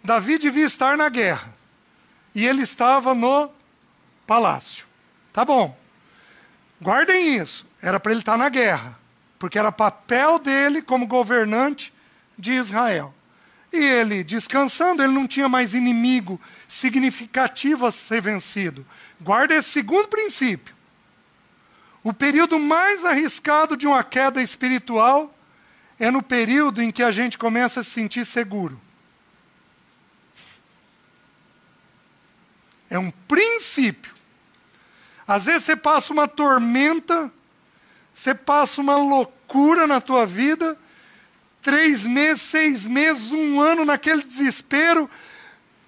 Davi devia estar na guerra. E ele estava no palácio. Tá bom. Guardem isso. Era para ele estar na guerra. Porque era papel dele como governante de Israel. E ele, descansando, ele não tinha mais inimigo significativo a ser vencido. Guarda esse segundo princípio. O período mais arriscado de uma queda espiritual é no período em que a gente começa a se sentir seguro. É um princípio. Às vezes você passa uma tormenta, você passa uma loucura na tua vida, 3 meses, 6 meses, 1 ano naquele desespero,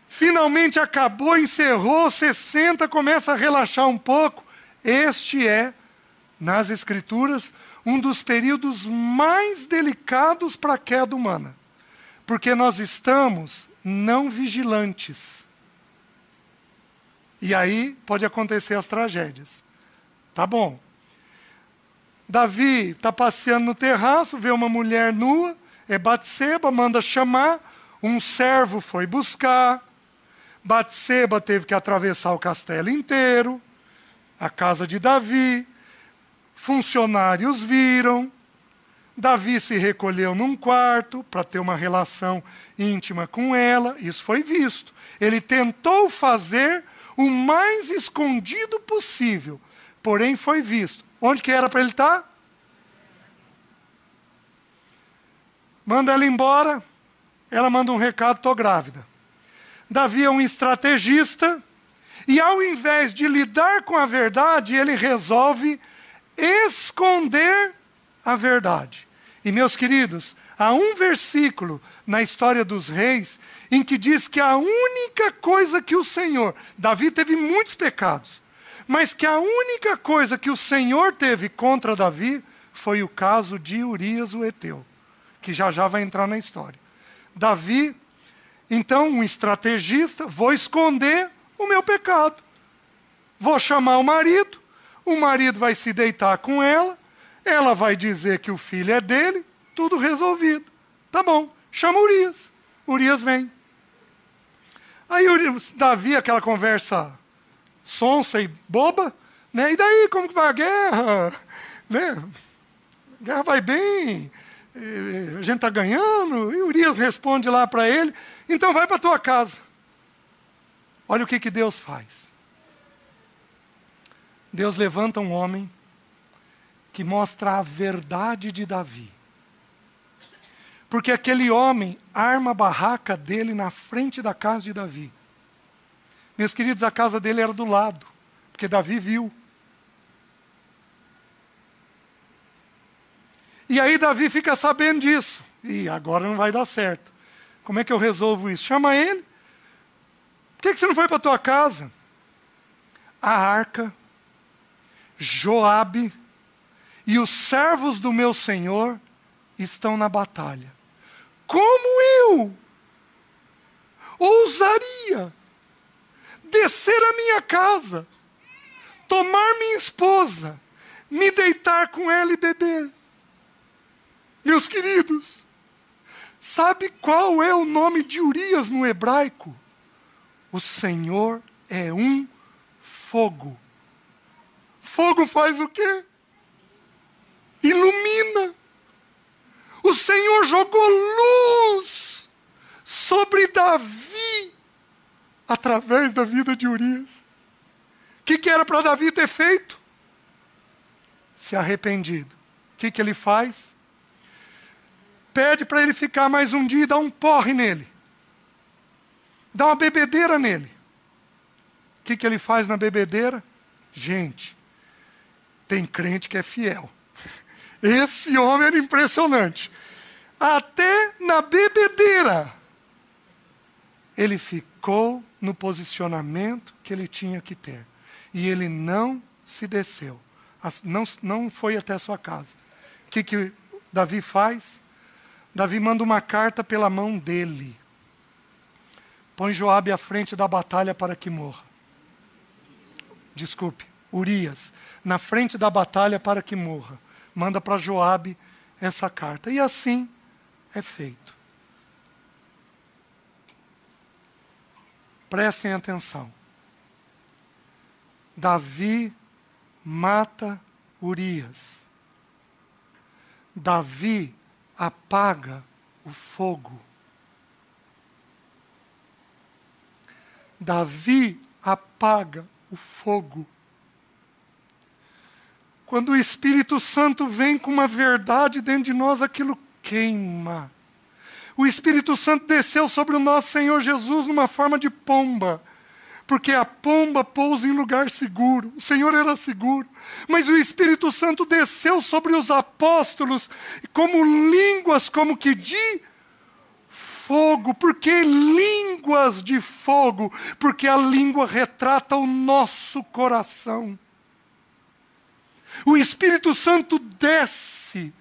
finalmente acabou, encerrou, você senta, começa a relaxar um pouco. Este é, nas Escrituras, um dos períodos mais delicados para a queda humana. Porque nós estamos não vigilantes. E aí pode acontecer as tragédias. Tá bom. Davi está passeando no terraço, vê uma mulher nua, é Batseba, manda chamar, um servo foi buscar, Batseba teve que atravessar o castelo inteiro, a casa de Davi, funcionários viram, Davi se recolheu num quarto para ter uma relação íntima com ela, isso foi visto. Ele tentou fazer o mais escondido possível, porém foi visto. Onde que era para ele estar? Manda ela embora, ela manda um recado, estou grávida. Davi é um estrategista, e ao invés de lidar com a verdade, ele resolve esconder a verdade. E meus queridos, há um versículo na história dos reis em que diz que a única coisa que o Senhor, Davi teve muitos pecados, mas que a única coisa que o Senhor teve contra Davi foi o caso de Urias o Heteu, que já vai entrar na história. Davi, então, um estrategista, vou esconder o meu pecado. Vou chamar o marido vai se deitar com ela vai dizer que o filho é dele, tudo resolvido. Tá bom, chama Urias. Urias vem. Aí Davi, aquela conversa sonsa e boba, né? E daí, como que vai a guerra? Né? A guerra vai bem, a gente está ganhando. E Urias responde lá para ele, então vai para a tua casa. Olha o que Deus faz. Deus levanta um homem que mostra a verdade de Davi. Porque aquele homem arma a barraca dele na frente da casa de Davi. Meus queridos, a casa dele era do lado, porque Davi viu. E aí Davi fica sabendo disso. E agora não vai dar certo. Como é que eu resolvo isso? Chama ele. Por que você não foi para a tua casa? A arca, Joabe e os servos do meu senhor estão na batalha. Como eu ousaria descer à minha casa, tomar minha esposa, me deitar com ela e beber? Meus queridos, sabe qual é o nome de Urias no hebraico? O Senhor é um fogo. Fogo faz o quê? Ilumina. O Senhor jogou luz sobre Davi através da vida de Urias. O que era para Davi ter feito? Se arrependido. O que ele faz? Pede para ele ficar mais um dia e dá um porre nele. Dá uma bebedeira nele. O que ele faz na bebedeira? Gente, tem crente que é fiel. Esse homem era impressionante. Até na bebedeira, ele ficou no posicionamento que ele tinha que ter. E ele não se desceu. Não foi até a sua casa. O que Davi faz? Davi manda uma carta pela mão dele. Põe Joabe à frente da batalha para que morra. Desculpe, Urias, na frente da batalha para que morra. Manda para Joabe essa carta. E assim é feito. Prestem atenção. Davi mata Urias. Davi apaga o fogo. Davi apaga o fogo. Quando o Espírito Santo vem com uma verdade dentro de nós, aquilo queima. O Espírito Santo desceu sobre o nosso Senhor Jesus numa forma de pomba. Porque a pomba pousa em lugar seguro. O Senhor era seguro. Mas o Espírito Santo desceu sobre os apóstolos como línguas, como que de fogo. Por que línguas de fogo? Porque a língua retrata o nosso coração. O Espírito Santo desce,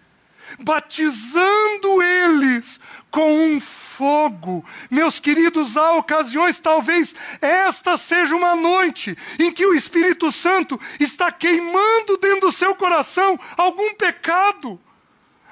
batizando eles com um fogo. Meus queridos, há ocasiões, talvez esta seja uma noite em que o Espírito Santo está queimando dentro do seu coração algum pecado,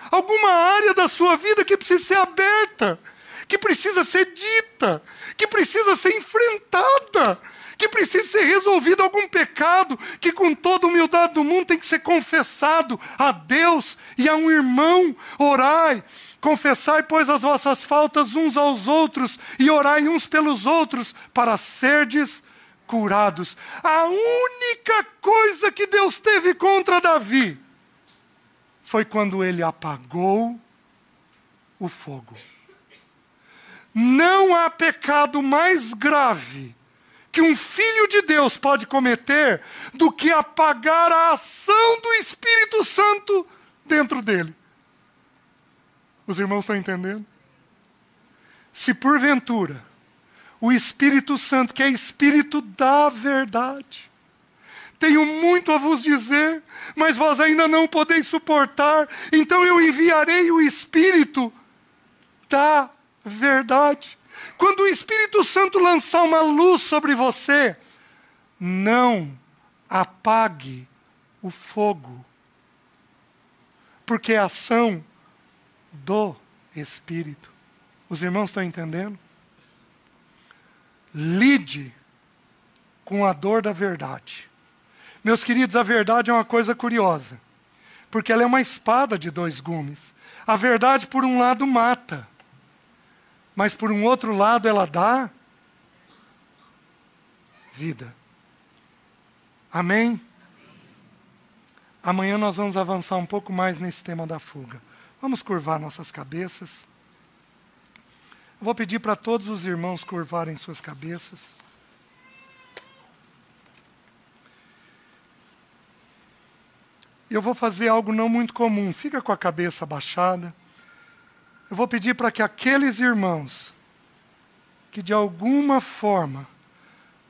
alguma área da sua vida que precisa ser aberta, que precisa ser dita, que precisa ser enfrentada, que precisa ser resolvido algum pecado, que com toda a humildade do mundo tem que ser confessado a Deus e a um irmão. Orai, confessai, pois, as vossas faltas uns aos outros, e orai uns pelos outros, para serdes curados. A única coisa que Deus teve contra Davi foi quando ele apagou o fogo. Não há pecado mais grave que um filho de Deus pode cometer do que apagar a ação do Espírito Santo dentro dele. Os irmãos estão entendendo? Se porventura o Espírito Santo, que é Espírito da verdade, tenho muito a vos dizer, mas vós ainda não podeis suportar, então eu enviarei o Espírito da verdade. Quando o Espírito Santo lançar uma luz sobre você, não apague o fogo, porque a ação do Espírito. Os irmãos estão entendendo? Lide com a dor da verdade. Meus queridos, a verdade é uma coisa curiosa, porque ela é uma espada de dois gumes. A verdade, por um lado, mata, mas por um outro lado, ela dá vida. Amém? Amanhã nós vamos avançar um pouco mais nesse tema da fuga. Vamos curvar nossas cabeças. Eu vou pedir para todos os irmãos curvarem suas cabeças. Eu vou fazer algo não muito comum. Fica com a cabeça abaixada. Eu vou pedir para que aqueles irmãos que de alguma forma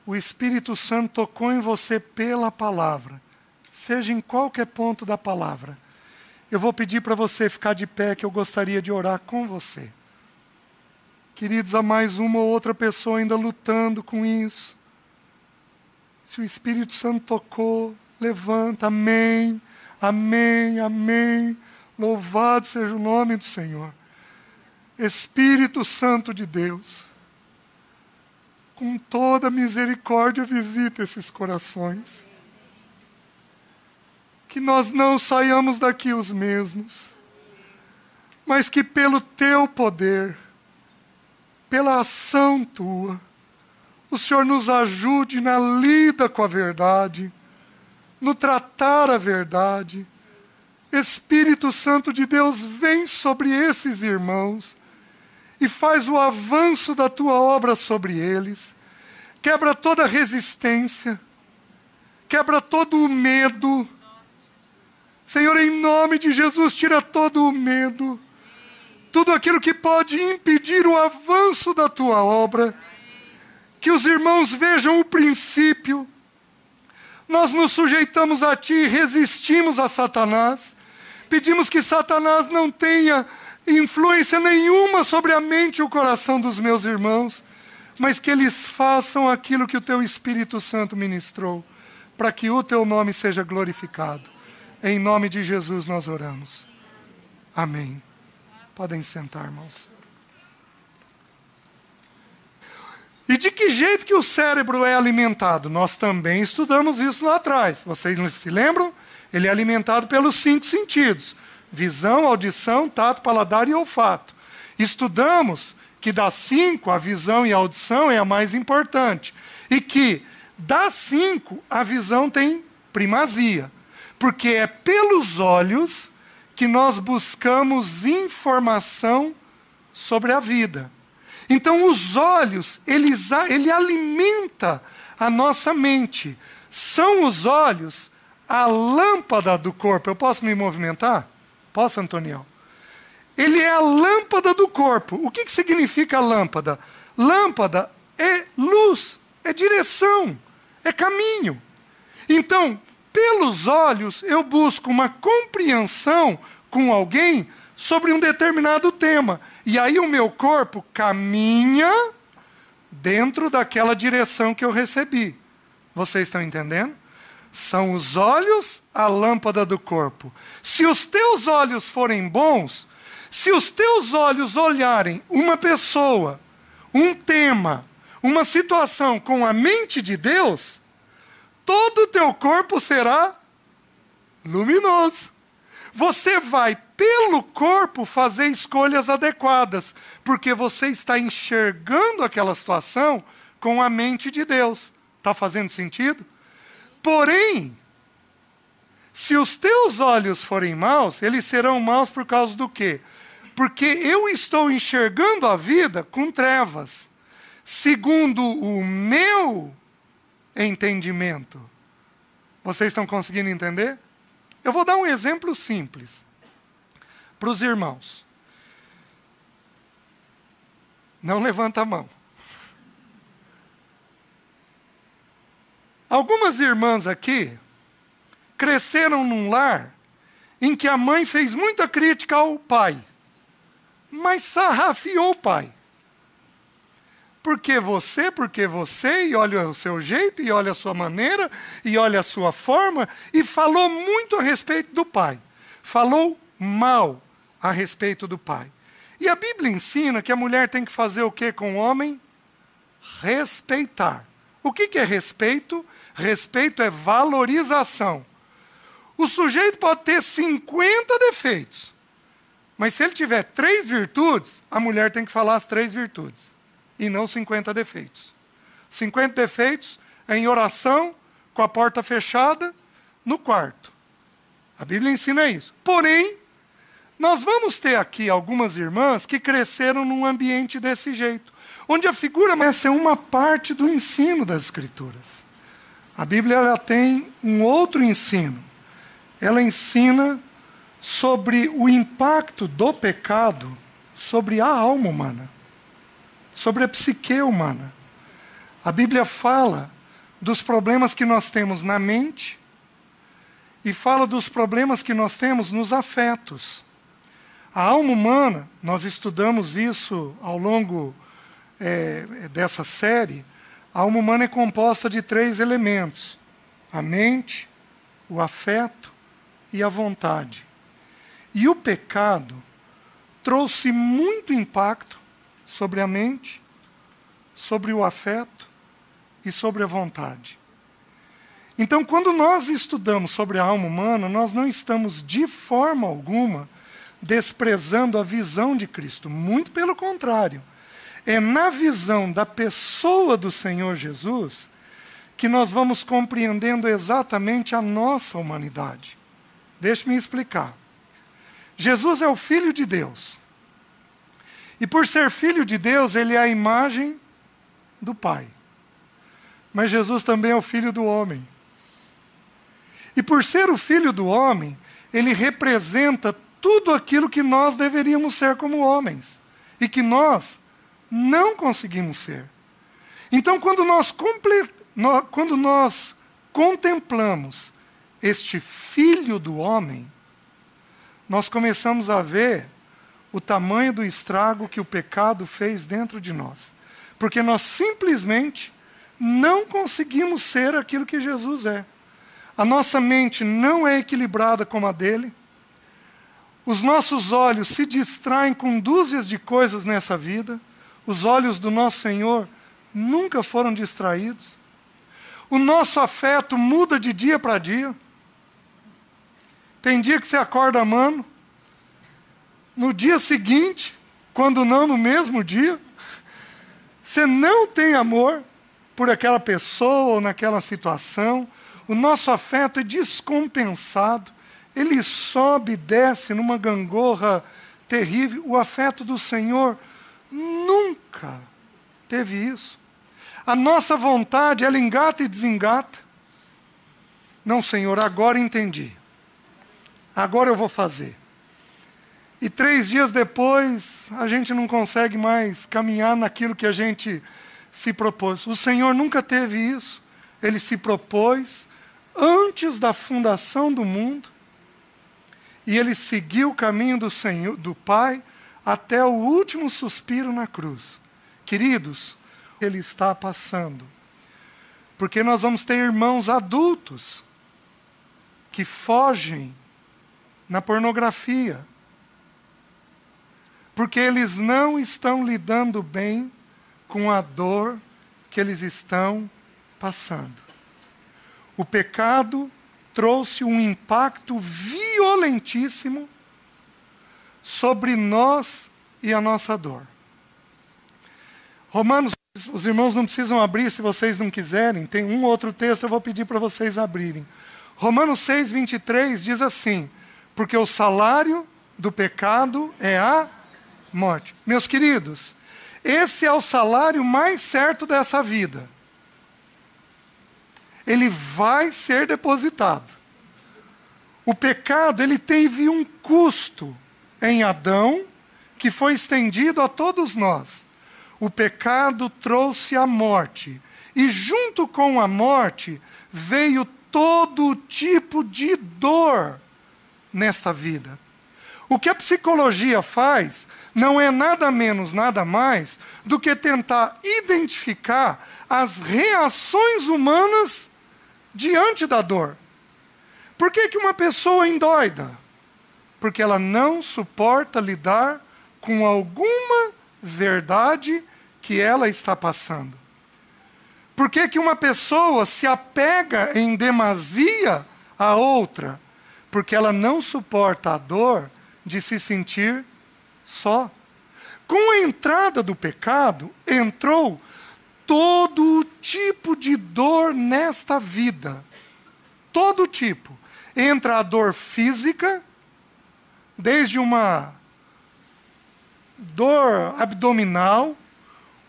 o Espírito Santo tocou em você pela palavra, seja em qualquer ponto da palavra, eu vou pedir para você ficar de pé, que eu gostaria de orar com você. Queridos, há mais uma ou outra pessoa ainda lutando com isso. Se o Espírito Santo tocou, levanta, amém, amém, amém. Louvado seja o nome do Senhor. Espírito Santo de Deus, com toda misericórdia, visita esses corações. Que nós não saiamos daqui os mesmos, mas que pelo Teu poder, pela ação Tua, o Senhor nos ajude na lida com a verdade, no tratar a verdade. Espírito Santo de Deus, vem sobre esses irmãos e faz o avanço da Tua obra sobre eles. Quebra toda resistência, quebra todo o medo. Senhor, em nome de Jesus, tira todo o medo, tudo aquilo que pode impedir o avanço da Tua obra. Que os irmãos vejam o princípio. Nós nos sujeitamos a Ti, resistimos a Satanás, pedimos que Satanás não tenha influência nenhuma sobre a mente e o coração dos meus irmãos, mas que eles façam aquilo que o Teu Espírito Santo ministrou, para que o Teu nome seja glorificado. Em nome de Jesus nós oramos. Amém. Podem sentar, irmãos. E de que jeito que o cérebro é alimentado? Nós também estudamos isso lá atrás. Vocês se lembram? Ele é alimentado pelos 5 sentidos: visão, audição, tato, paladar e olfato. Estudamos que das 5, a visão e a audição é a mais importante. E que das 5, a visão tem primazia. Porque é pelos olhos que nós buscamos informação sobre a vida. Então os olhos, ele alimenta a nossa mente. São os olhos a lâmpada do corpo. Eu posso me movimentar? Posso, Antoniel? Ele é a lâmpada do corpo. O que significa lâmpada? Lâmpada é luz, é direção, é caminho. Então, pelos olhos, eu busco uma compreensão com alguém sobre um determinado tema. E aí o meu corpo caminha dentro daquela direção que eu recebi. Vocês estão entendendo? São os olhos a lâmpada do corpo. Se os teus olhos forem bons, se os teus olhos olharem uma pessoa, um tema, uma situação com a mente de Deus, todo o teu corpo será luminoso. Você vai, pelo corpo, fazer escolhas adequadas, porque você está enxergando aquela situação com a mente de Deus. Está fazendo sentido? Porém, se os teus olhos forem maus, eles serão maus por causa do quê? Porque eu estou enxergando a vida com trevas, segundo o meu entendimento. Vocês estão conseguindo entender? Eu vou dar um exemplo simples para os irmãos. Não levanta a mão. Algumas irmãs aqui cresceram num lar em que a mãe fez muita crítica ao pai, mas sarrafiou o pai. Porque você, e olha o seu jeito, e olha a sua maneira, e olha a sua forma, e falou muito a respeito do pai. Falou mal, a respeito do pai. E a Bíblia ensina que a mulher tem que fazer o que com o homem? Respeitar. O que é respeito? Respeito é valorização. O sujeito pode ter 50 defeitos, mas se ele tiver 3 virtudes, a mulher tem que falar as 3 virtudes, e não 50 defeitos. 50 defeitos é em oração, com a porta fechada, no quarto. A Bíblia ensina isso. Porém, nós vamos ter aqui algumas irmãs que cresceram num ambiente desse jeito, onde a figura essa é uma parte do ensino das Escrituras. A Bíblia ela tem um outro ensino. Ela ensina sobre o impacto do pecado sobre a alma humana, sobre a psique humana. A Bíblia fala dos problemas que nós temos na mente e fala dos problemas que nós temos nos afetos. A alma humana, nós estudamos isso ao longo dessa série, a alma humana é composta de 3 elementos: a mente, o afeto e a vontade. E o pecado trouxe muito impacto sobre a mente, sobre o afeto e sobre a vontade. Então, quando nós estudamos sobre a alma humana, nós não estamos de forma alguma desprezando a visão de Cristo. Muito pelo contrário. É na visão da pessoa do Senhor Jesus que nós vamos compreendendo exatamente a nossa humanidade. Deixe-me explicar. Jesus é o Filho de Deus. E por ser Filho de Deus, ele é a imagem do Pai. Mas Jesus também é o Filho do homem. E por ser o Filho do homem, ele representa tudo aquilo que nós deveríamos ser como homens. E que nós não conseguimos ser. Então, quando nós contemplamos este Filho do homem, nós começamos a ver o tamanho do estrago que o pecado fez dentro de nós. Porque nós simplesmente não conseguimos ser aquilo que Jesus é. A nossa mente não é equilibrada como a dele. Os nossos olhos se distraem com dúzias de coisas nessa vida. Os olhos do nosso Senhor nunca foram distraídos. O nosso afeto muda de dia para dia. Tem dia que você acorda amando. No dia seguinte, quando não no mesmo dia, você não tem amor por aquela pessoa ou naquela situação. O nosso afeto é descompensado. Ele sobe e desce numa gangorra terrível. O afeto do Senhor nunca teve isso. A nossa vontade, ela engata e desengata. Não, Senhor, agora entendi. Agora eu vou fazer. E 3 dias depois, a gente não consegue mais caminhar naquilo que a gente se propôs. O Senhor nunca teve isso. Ele se propôs antes da fundação do mundo. E ele seguiu o caminho do Senhor, do Pai, até o último suspiro na cruz. Queridos, ele está passando. Porque nós vamos ter irmãos adultos que fogem na pornografia. Porque eles não estão lidando bem com a dor que eles estão passando. O pecado trouxe um impacto violentíssimo sobre nós e a nossa dor. Romanos, os irmãos não precisam abrir se vocês não quiserem. Tem um outro texto, eu vou pedir para vocês abrirem. Romanos 6:23 diz assim: porque o salário do pecado é a morte. Meus queridos, esse é o salário mais certo dessa vida. Ele vai ser depositado. O pecado, ele teve um custo em Adão, que foi estendido a todos nós. O pecado trouxe a morte. E junto com a morte, veio todo tipo de dor nesta vida. O que a psicologia faz não é nada menos, nada mais do que tentar identificar as reações humanas diante da dor. Por que uma pessoa endoida? Porque ela não suporta lidar com alguma verdade que ela está passando. Por que que uma pessoa se apega em demasia a outra? Porque ela não suporta a dor de se sentir só. Com a entrada do pecado, entrou todo tipo de dor nesta vida. Todo tipo. Entra a dor física, desde uma dor abdominal,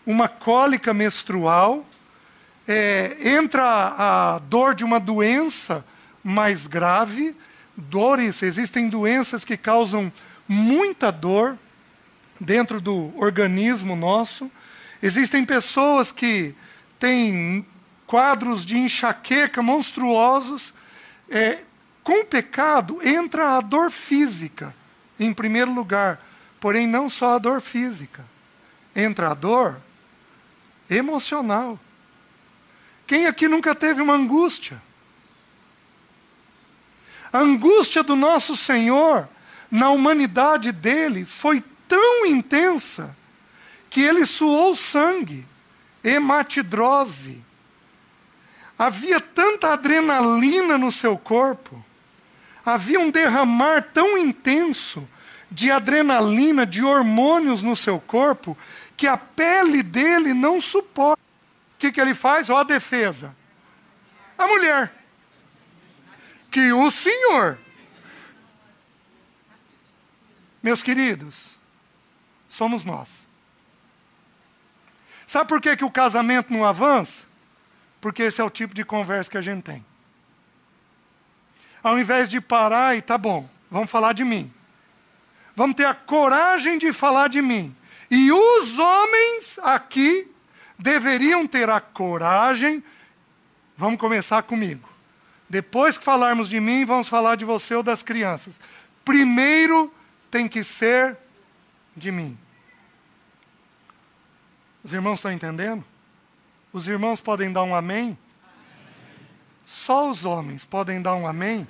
uma cólica menstrual, entra a dor de uma doença mais grave, existem doenças que causam muita dor dentro do organismo nosso, existem pessoas que têm quadros de enxaqueca monstruosos. Com o pecado entra a dor física, em primeiro lugar, porém não só a dor física, entra a dor emocional. Quem aqui nunca teve uma angústia? A angústia do nosso Senhor, na humanidade dele, foi tão intensa, que ele suou sangue, hematidrose. Havia tanta adrenalina no seu corpo, havia um derramar tão intenso de adrenalina, de hormônios no seu corpo, que a pele dele não suporta. O que ele faz? Olha a defesa. A mulher. Que o Senhor. Meus queridos, somos nós. Sabe por que que o casamento não avança? Porque esse é o tipo de conversa que a gente tem. Ao invés de parar e tá bom, vamos falar de mim. Vamos ter a coragem de falar de mim. E os homens aqui deveriam ter a coragem. Vamos começar comigo. Depois que falarmos de mim, vamos falar de você ou das crianças. Primeiro tem que ser de mim. Os irmãos estão entendendo? Os irmãos podem dar um amém? Só os homens podem dar um amém?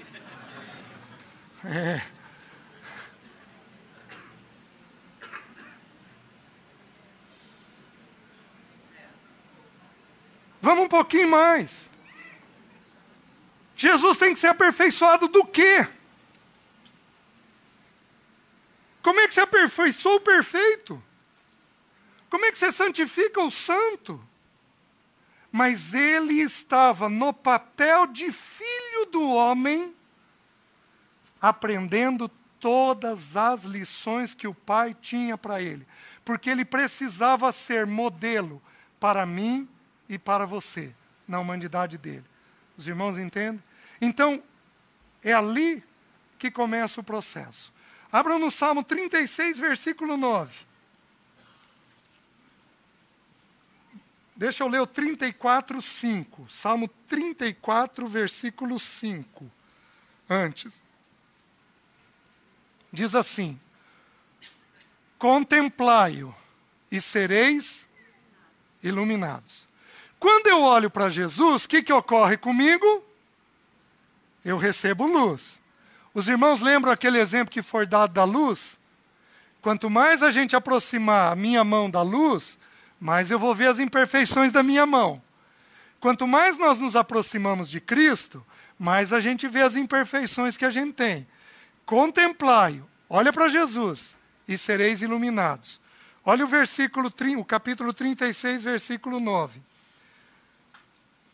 Vamos um pouquinho mais. Jesus tem que ser aperfeiçoado do quê? Como é que você aperfeiçoa o perfeito? Como é que você santifica o santo? Mas ele estava no papel de filho do homem, aprendendo todas as lições que o Pai tinha para ele. Porque ele precisava ser modelo para mim e para você, na humanidade dele. Os irmãos entendem? Então, é ali que começa o processo. Abram no Salmo 36, versículo 9. Deixa eu ler o 34, 5. Salmo 34, versículo 5. Antes. Diz assim: contemplai-o e sereis iluminados. Quando eu olho para Jesus, o que ocorre comigo? Eu recebo luz. Os irmãos lembram aquele exemplo que foi dado da luz? Quanto mais a gente aproximar a minha mão da luz, mais eu vou ver as imperfeições da minha mão. Quanto mais nós nos aproximamos de Cristo, mais a gente vê as imperfeições que a gente tem. Contemplai-o, olha para Jesus, e sereis iluminados. Olha o capítulo 36, versículo 9.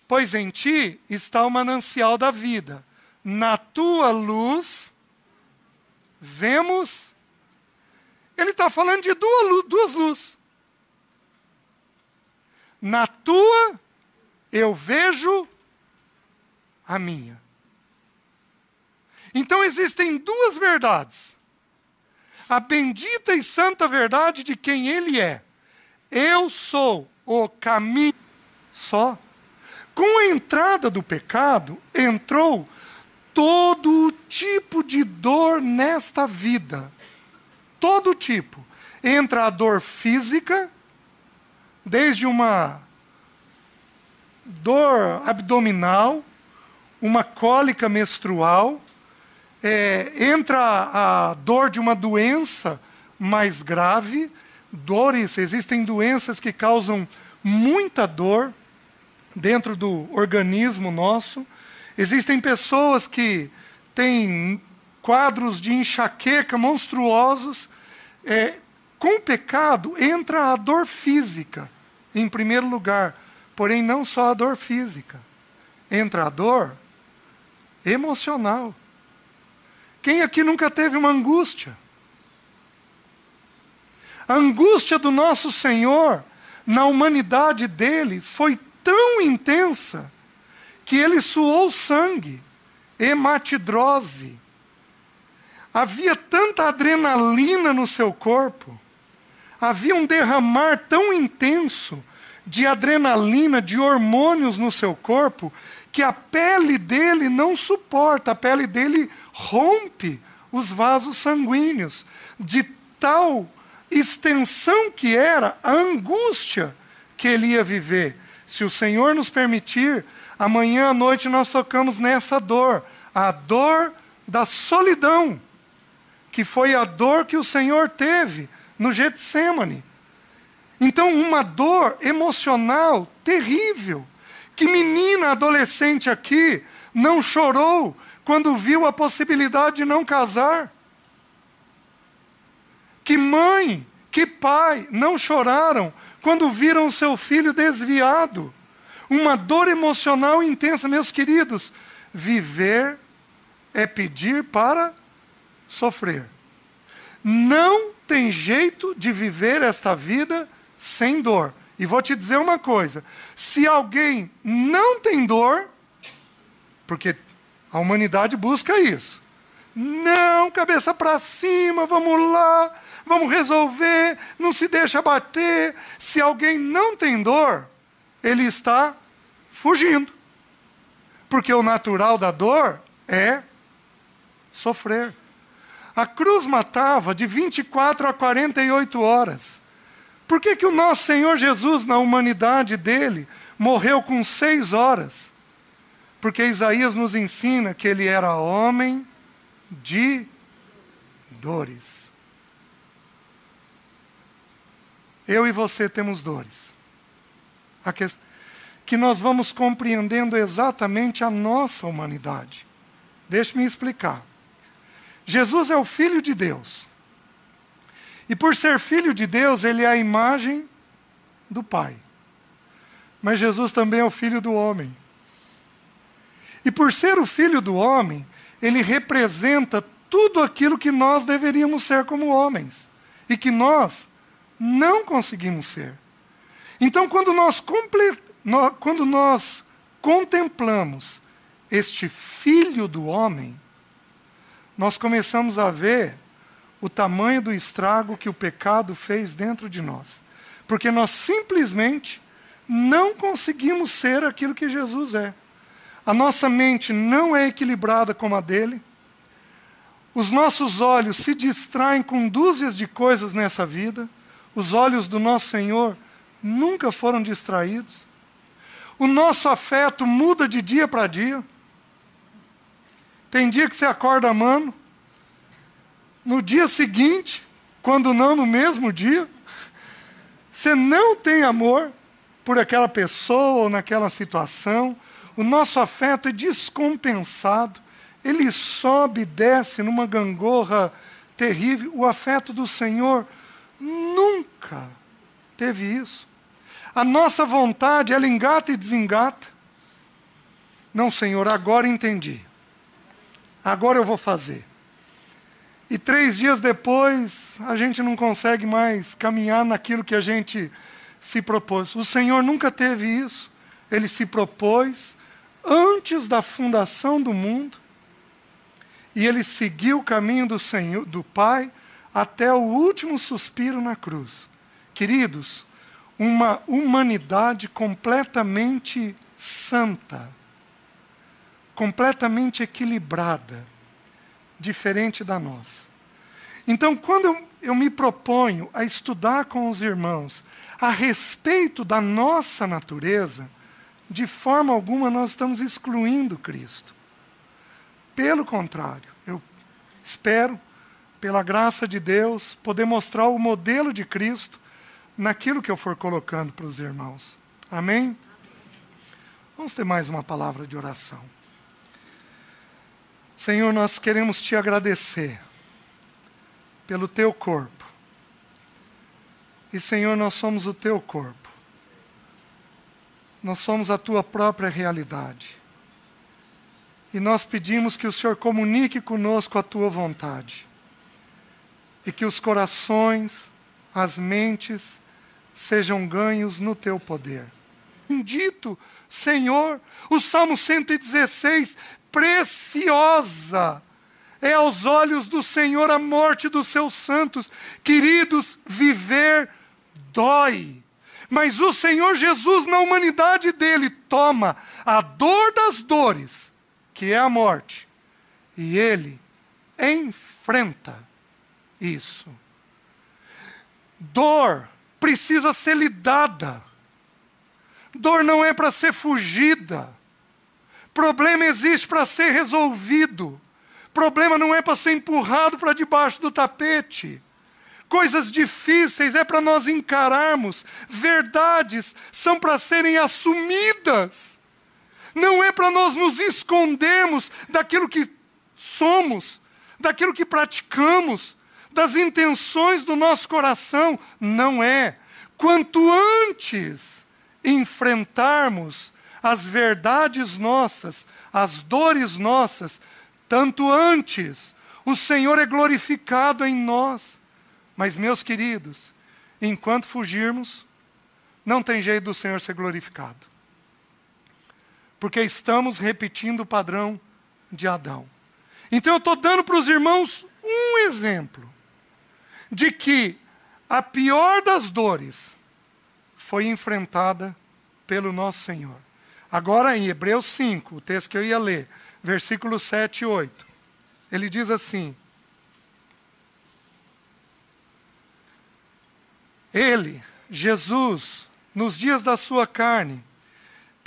Pois em ti está o manancial da vida. Na tua luz, vemos... Ele está falando de duas luzes. Na tua, eu vejo a minha. Então existem duas verdades. A bendita e santa verdade de quem Ele é. Eu sou o caminho só. Com a entrada do pecado, entrou todo tipo de dor nesta vida. Todo tipo. Entra a dor física, desde uma dor abdominal, uma cólica menstrual, entra a dor de uma doença mais grave. Existem doenças que causam muita dor dentro do organismo nosso. Existem pessoas que têm quadros de enxaqueca monstruosos. Com o pecado entra a dor física, em primeiro lugar. Porém, não só a dor física. Entra a dor emocional. Quem aqui nunca teve uma angústia? A angústia do nosso Senhor, na humanidade dele, foi tão intensa, que ele suou sangue, hematidrose. Havia tanta adrenalina no seu corpo, havia um derramar tão intenso de adrenalina, de hormônios no seu corpo, que a pele dele não suporta, a pele dele rompe os vasos sanguíneos, de tal extensão que era a angústia que ele ia viver. Se o Senhor nos permitir, amanhã à noite nós tocamos nessa dor, a dor da solidão, que foi a dor que o Senhor teve no Getsêmani. Então, uma dor emocional terrível. Que menina adolescente aqui não chorou quando viu a possibilidade de não casar? Que mãe, que pai não choraram quando viram o seu filho desviado? Uma dor emocional intensa, meus queridos. Viver é pedir para sofrer. Não tem jeito de viver esta vida sem dor. E vou te dizer uma coisa, se alguém não tem dor, porque a humanidade busca isso. Não, cabeça para cima, vamos lá, vamos resolver, não se deixa bater. Se alguém não tem dor, ele está fugindo. Porque o natural da dor é sofrer. A cruz matava de 24 a 48 horas. Por que o nosso Senhor Jesus, na humanidade dele, morreu com 6 horas? Porque Isaías nos ensina que ele era homem de dores. Eu e você temos dores. Que nós vamos compreendendo exatamente a nossa humanidade. Deixe-me explicar. Jesus é o Filho de Deus. E por ser Filho de Deus, ele é a imagem do Pai. Mas Jesus também é o Filho do homem. E por ser o Filho do homem, ele representa tudo aquilo que nós deveríamos ser como homens. E que nós não conseguimos ser. Então, quando nós contemplamos este Filho do homem, nós começamos a ver o tamanho do estrago que o pecado fez dentro de nós. Porque nós simplesmente não conseguimos ser aquilo que Jesus é. A nossa mente não é equilibrada como a dele. Os nossos olhos se distraem com dúzias de coisas nessa vida. Os olhos do nosso Senhor nunca foram distraídos. O nosso afeto muda de dia para dia. Tem dia que você acorda amando. No dia seguinte, quando não no mesmo dia, você não tem amor por aquela pessoa ou naquela situação. O nosso afeto é descompensado. Ele sobe e desce numa gangorra terrível. O afeto do Senhor nunca teve isso. A nossa vontade, ela engata e desengata. Não, Senhor, agora entendi. Agora eu vou fazer. E 3 dias depois, a gente não consegue mais caminhar naquilo que a gente se propôs. O Senhor nunca teve isso. Ele se propôs antes da fundação do mundo. E ele seguiu o caminho do Senhor, do Pai, até o último suspiro na cruz. Queridos, uma humanidade completamente santa, completamente equilibrada, diferente da nossa. Então, quando eu me proponho a estudar com os irmãos a respeito da nossa natureza, de forma alguma nós estamos excluindo Cristo. Pelo contrário, eu espero, pela graça de Deus, poder mostrar o modelo de Cristo naquilo que eu for colocando para os irmãos. Amém? Vamos ter mais uma palavra de oração. Senhor, nós queremos te agradecer pelo teu corpo. E, Senhor, nós somos o teu corpo. Nós somos a tua própria realidade. E nós pedimos que o Senhor comunique conosco a tua vontade. E que os corações, as mentes, sejam ganhos no teu poder. Bendito, Senhor, o Salmo 116, preciosa é aos olhos do Senhor a morte dos seus santos. Queridos, viver dói. Mas o Senhor Jesus, na humanidade dele, toma a dor das dores, que é a morte, e ele enfrenta isso. Dor precisa ser lidada. Dor não é para ser fugida. Problema existe para ser resolvido. Problema não é para ser empurrado para debaixo do tapete. Coisas difíceis é para nós encararmos. Verdades são para serem assumidas. Não é para nós nos escondermos daquilo que somos, daquilo que praticamos, das intenções do nosso coração. Não é. Quanto antes enfrentarmos as verdades nossas, as dores nossas, tanto antes o Senhor é glorificado em nós. Mas, meus queridos, enquanto fugirmos, não tem jeito do Senhor ser glorificado. Porque estamos repetindo o padrão de Adão. Então eu estou dando para os irmãos um exemplo de que a pior das dores foi enfrentada pelo nosso Senhor. Agora em Hebreus 5, o texto que eu ia ler, versículos 7 e 8, ele diz assim: Ele, Jesus, nos dias da sua carne,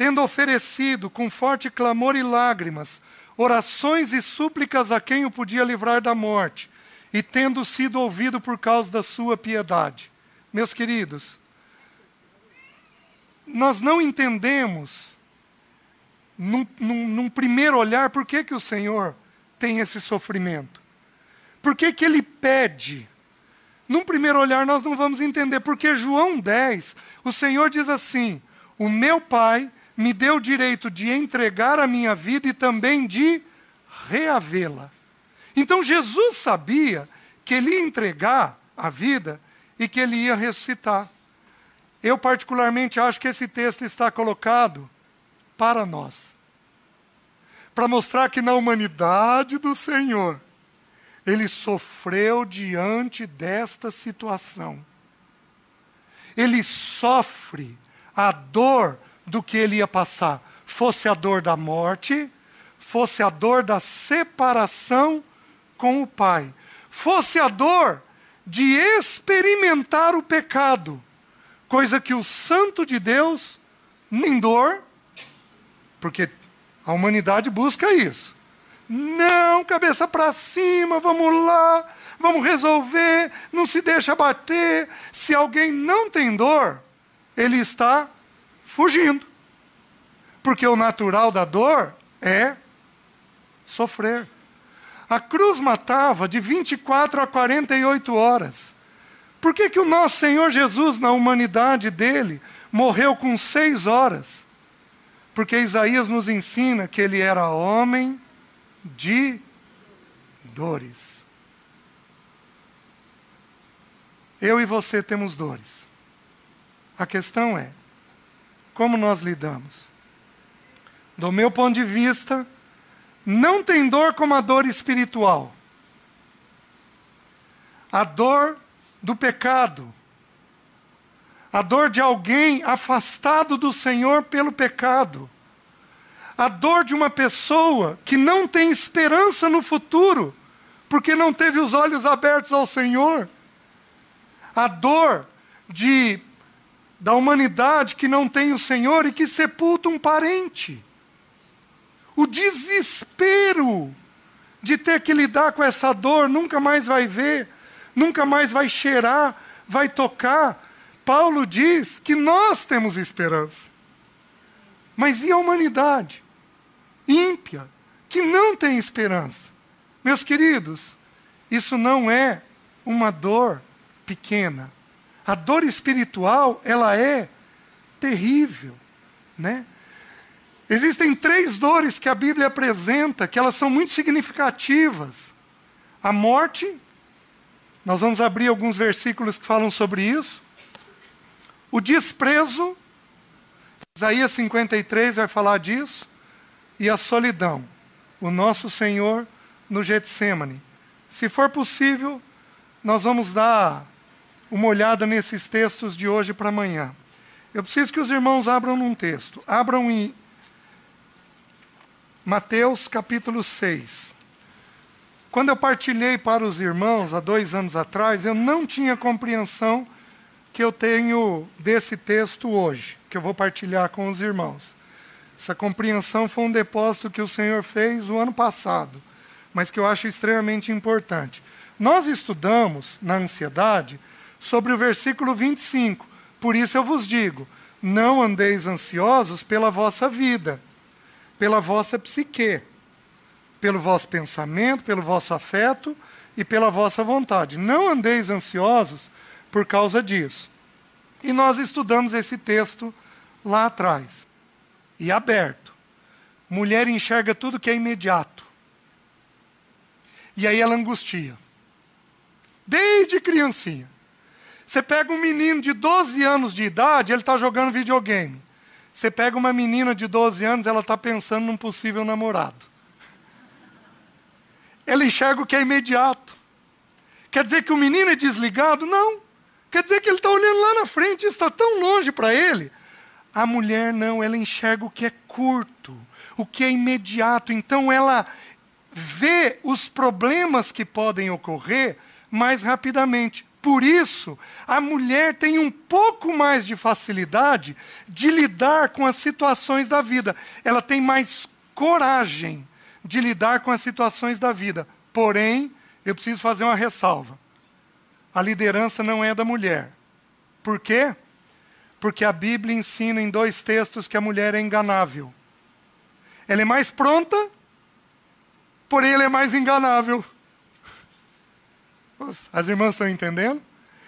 tendo oferecido com forte clamor e lágrimas, orações e súplicas a quem o podia livrar da morte, e tendo sido ouvido por causa da sua piedade. Meus queridos, nós não entendemos, num primeiro olhar, por que o Senhor tem esse sofrimento. Por que Ele pede? Num primeiro olhar nós não vamos entender, porque João 10, o Senhor diz assim: o meu Pai me deu o direito de entregar a minha vida e também de reavê-la. Então Jesus sabia que Ele ia entregar a vida e que Ele ia ressuscitar. Eu particularmente acho que esse texto está colocado para nós, para mostrar que na humanidade do Senhor, Ele sofreu diante desta situação. Ele sofre a dor do que Ele ia passar. Fosse a dor da morte, fosse a dor da separação com o Pai. Fosse a dor de experimentar o pecado. Coisa que o santo de Deus, nem dor, porque a humanidade busca isso. Não, cabeça para cima, vamos lá, vamos resolver, não se deixa bater. Se alguém não tem dor, ele está fugindo. Porque o natural da dor é sofrer. A cruz matava de 24 a 48 horas. Por que o nosso Senhor Jesus, na humanidade dele, morreu com 6 horas? Porque Isaías nos ensina que ele era homem de dores. Eu e você temos dores. A questão é, como nós lidamos? Do meu ponto de vista, não tem dor como a dor espiritual. A dor do pecado. A dor de alguém afastado do Senhor pelo pecado. A dor de uma pessoa que não tem esperança no futuro, porque não teve os olhos abertos ao Senhor. A dor da humanidade que não tem o Senhor e que sepulta um parente. O desespero de ter que lidar com essa dor, nunca mais vai ver, nunca mais vai cheirar, vai tocar. Paulo diz que nós temos esperança. Mas e a humanidade ímpia, que não tem esperança? Meus queridos, isso não é uma dor pequena. A dor espiritual, ela é terrível, né? Existem 3 dores que a Bíblia apresenta, que elas são muito significativas. A morte, nós vamos abrir alguns versículos que falam sobre isso. O desprezo, Isaías 53 vai falar disso. E a solidão, o nosso Senhor no Getsêmani. Se for possível, nós vamos dar uma olhada nesses textos de hoje para amanhã. Eu preciso que os irmãos abram num texto. Abram em Mateus capítulo 6. Quando eu partilhei para os irmãos, há 2 anos atrás, eu não tinha compreensão que eu tenho desse texto hoje, que eu vou partilhar com os irmãos. Essa compreensão foi um depósito que o Senhor fez o ano passado, mas que eu acho extremamente importante. Nós estudamos, na ansiedade, sobre o versículo 25. Por isso eu vos digo, não andeis ansiosos pela vossa vida, pela vossa psique, pelo vosso pensamento, pelo vosso afeto e pela vossa vontade. Não andeis ansiosos por causa disso. E nós estudamos esse texto lá atrás. E aberto. Mulher enxerga tudo que é imediato. E aí ela angustia. Desde criancinha. Você pega um menino de 12 anos de idade, ele está jogando videogame. Você pega uma menina de 12 anos, ela está pensando num possível namorado. Ela enxerga o que é imediato. Quer dizer que o menino é desligado? Não. Quer dizer que ele está olhando lá na frente, isso está tão longe para ele. A mulher não, ela enxerga o que é curto, o que é imediato. Então ela vê os problemas que podem ocorrer mais rapidamente. Por isso, a mulher tem um pouco mais de facilidade de lidar com as situações da vida. Ela tem mais coragem de lidar com as situações da vida. Porém, eu preciso fazer uma ressalva. A liderança não é da mulher. Por quê? Porque a Bíblia ensina em 2 textos que a mulher é enganável. Ela é mais pronta, porém ela é mais enganável. As irmãs estão entendendo?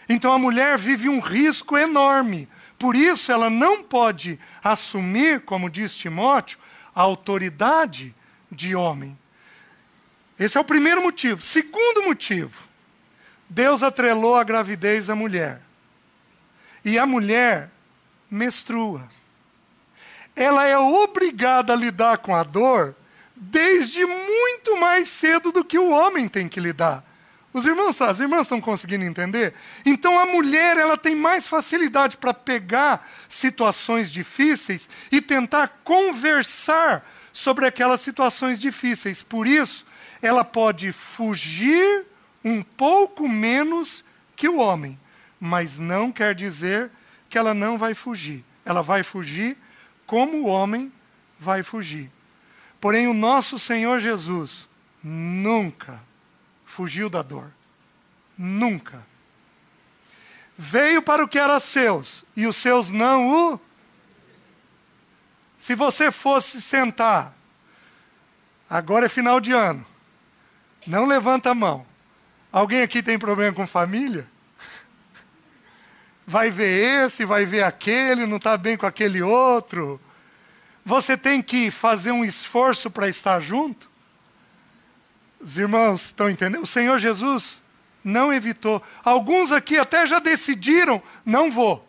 Então a mulher vive um risco enorme. Por isso ela não pode assumir, como diz Timóteo, a autoridade de homem. Esse é o primeiro motivo. Segundo motivo, Deus atrelou a gravidez à mulher. E a mulher menstrua. Ela é obrigada a lidar com a dor desde muito mais cedo do que o homem tem que lidar. As irmãs estão conseguindo entender? Então a mulher ela tem mais facilidade para pegar situações difíceis e tentar conversar sobre aquelas situações difíceis. Por isso, ela pode fugir um pouco menos que o homem. Mas não quer dizer que ela não vai fugir. Ela vai fugir como o homem vai fugir. Porém, o nosso Senhor Jesus nunca fugiu da dor. Nunca. Veio para o que era seus, e os seus não o... Se você fosse sentar, agora é final de ano, não levanta a mão. Alguém aqui tem problema com família? Vai ver esse, vai ver aquele, não está bem com aquele outro. Você tem que fazer um esforço para estar junto? Os irmãos estão entendendo? O Senhor Jesus não evitou. Alguns aqui até já decidiram, não vou.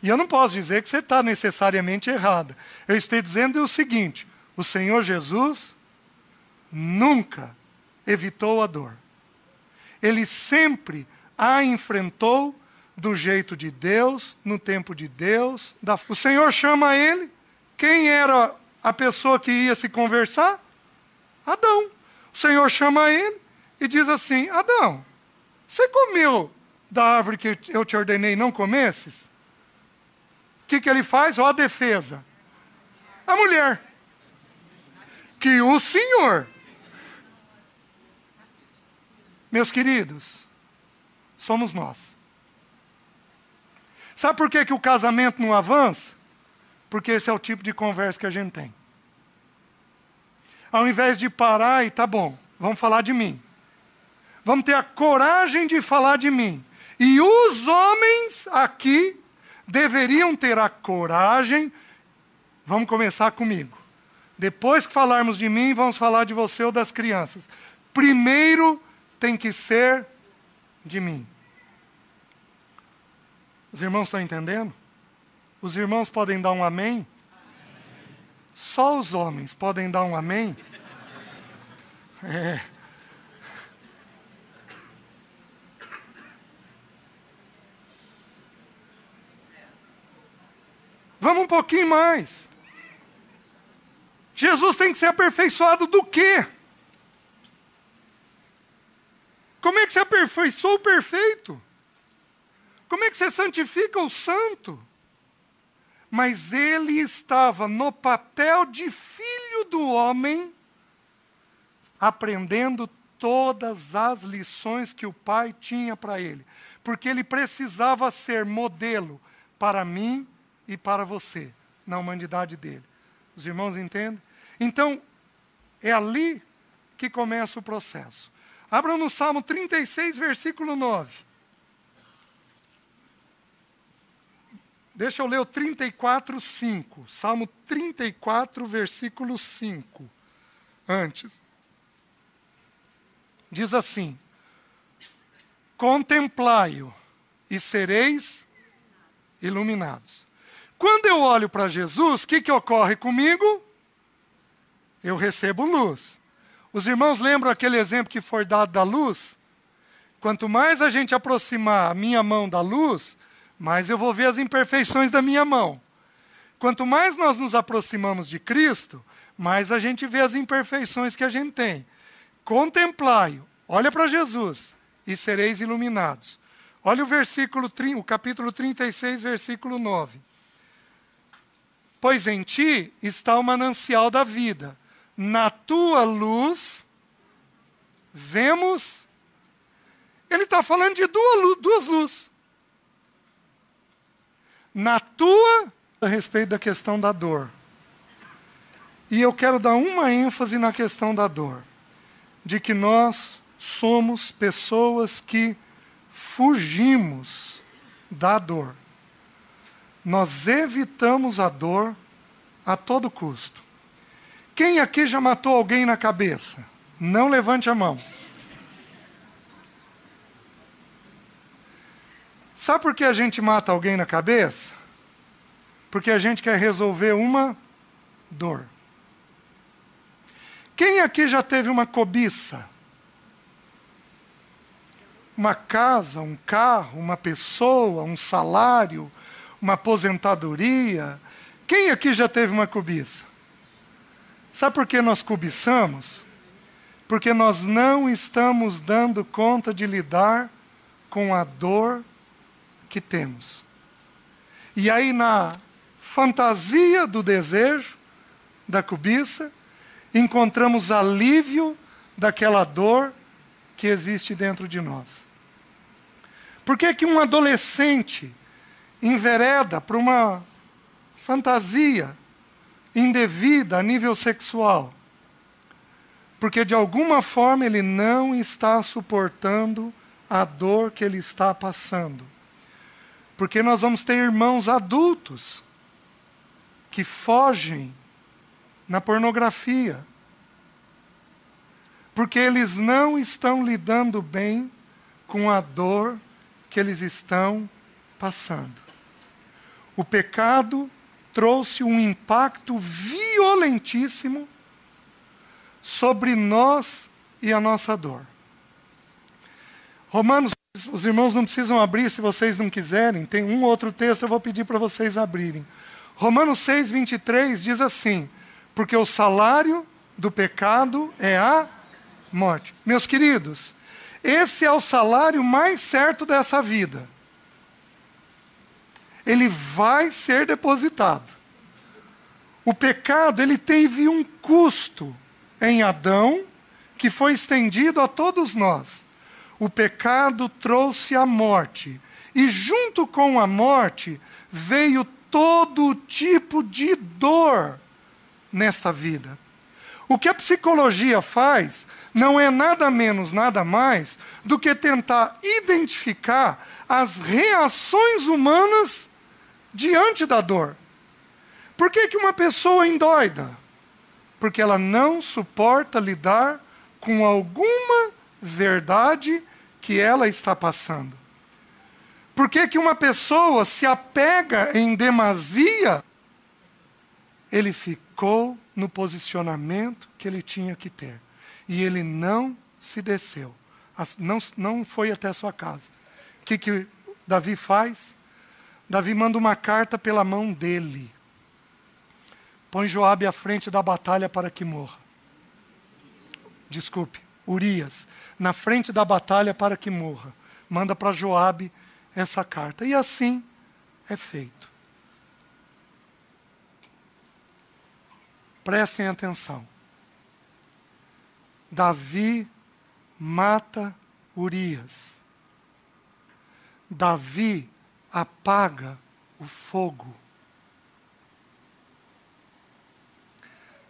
E eu não posso dizer que você está necessariamente errada. Eu estou dizendo o seguinte, o Senhor Jesus nunca evitou a dor. Ele sempre a enfrentou do jeito de Deus, no tempo de Deus. O Senhor chama ele. Quem era a pessoa que ia se conversar? Adão. O Senhor chama ele e diz assim, Adão, você comeu da árvore que eu te ordenei não comesses? O que ele faz? Ó a defesa. A mulher. que o Senhor. Meus queridos, somos nós. Sabe por que o casamento não avança? Porque esse é o tipo de conversa que a gente tem. Ao invés de parar e tá bom, vamos falar de mim. Vamos ter a coragem de falar de mim. E os homens aqui deveriam ter a coragem. Vamos começar comigo. Depois que falarmos de mim, vamos falar de você ou das crianças. Primeiro tem que ser de mim. Os irmãos estão entendendo? Os irmãos podem dar um amém? Só os homens podem dar um amém? É. Vamos um pouquinho mais. Jesus tem que ser aperfeiçoado do quê? Como é que você aperfeiçoa o perfeito? Como é que você santifica o santo? Mas ele estava no papel de filho do homem, aprendendo todas as lições que o Pai tinha para ele. Porque ele precisava ser modelo para mim e para você, na humanidade dele. Os irmãos entendem? Então, é ali que começa o processo. Abram no Salmo 36, versículo 9. Deixa eu ler o 34, 5. Salmo 34, versículo 5. Antes. Diz assim: contemplai-o e sereis iluminados. Quando eu olho para Jesus, o que ocorre comigo? Eu recebo luz. Os irmãos lembram aquele exemplo que foi dado da luz? Quanto mais a gente aproximar a minha mão da luz, mais eu vou ver as imperfeições da minha mão. Quanto mais nós nos aproximamos de Cristo, mais a gente vê as imperfeições que a gente tem. Contemplai-o, olha para Jesus, e sereis iluminados. Olha o capítulo 36, versículo 9. Pois em ti está o manancial da vida. Na tua luz, vemos... Ele está falando de duas luzes. A respeito da questão da dor. E eu quero dar uma ênfase na questão da dor. De que nós somos pessoas que fugimos da dor. Nós evitamos a dor a todo custo. Quem aqui já matou alguém na cabeça? Não levante a mão. Sabe por que a gente mata alguém na cabeça? Porque a gente quer resolver uma dor. Quem aqui já teve uma cobiça? Uma casa, um carro, uma pessoa, um salário, uma aposentadoria. Quem aqui já teve uma cobiça? Sabe por que nós cobiçamos? Porque nós não estamos dando conta de lidar com a dor que temos. E aí, na fantasia do desejo, da cobiça, encontramos alívio daquela dor que existe dentro de nós. Por que que um adolescente envereda para uma fantasia indevida a nível sexual? Porque de alguma forma ele não está suportando a dor que ele está passando. Porque nós vamos ter irmãos adultos que fogem na pornografia. Porque eles não estão lidando bem com a dor que eles estão passando. O pecado trouxe um impacto violentíssimo sobre nós e a nossa dor. Romanos, os irmãos não precisam abrir se vocês não quiserem, tem um outro texto, eu vou pedir para vocês abrirem. Romanos 6, 23 diz assim: porque o salário do pecado é a morte. Meus queridos, esse é o salário mais certo dessa vida. Ele vai ser depositado. O pecado, ele teve um custo em Adão, que foi estendido a todos nós. O pecado trouxe a morte, e junto com a morte veio todo tipo de dor nesta vida. O que a psicologia faz não é nada menos, nada mais do que tentar identificar as reações humanas diante da dor. Por que uma pessoa endoida? Porque ela não suporta lidar com alguma verdade que ela está passando. Por que uma pessoa se apega em demasia? Ele ficou no posicionamento que ele tinha que ter. E ele não se desceu. Não foi até a sua casa. O que Davi faz? Davi manda uma carta pela mão dele. Põe Joabe à frente da batalha para que morra. Desculpe, Urias, na frente da batalha para que morra. Manda para Joabe essa carta. E assim é feito. Prestem atenção. Davi mata Urias. Davi apaga o fogo.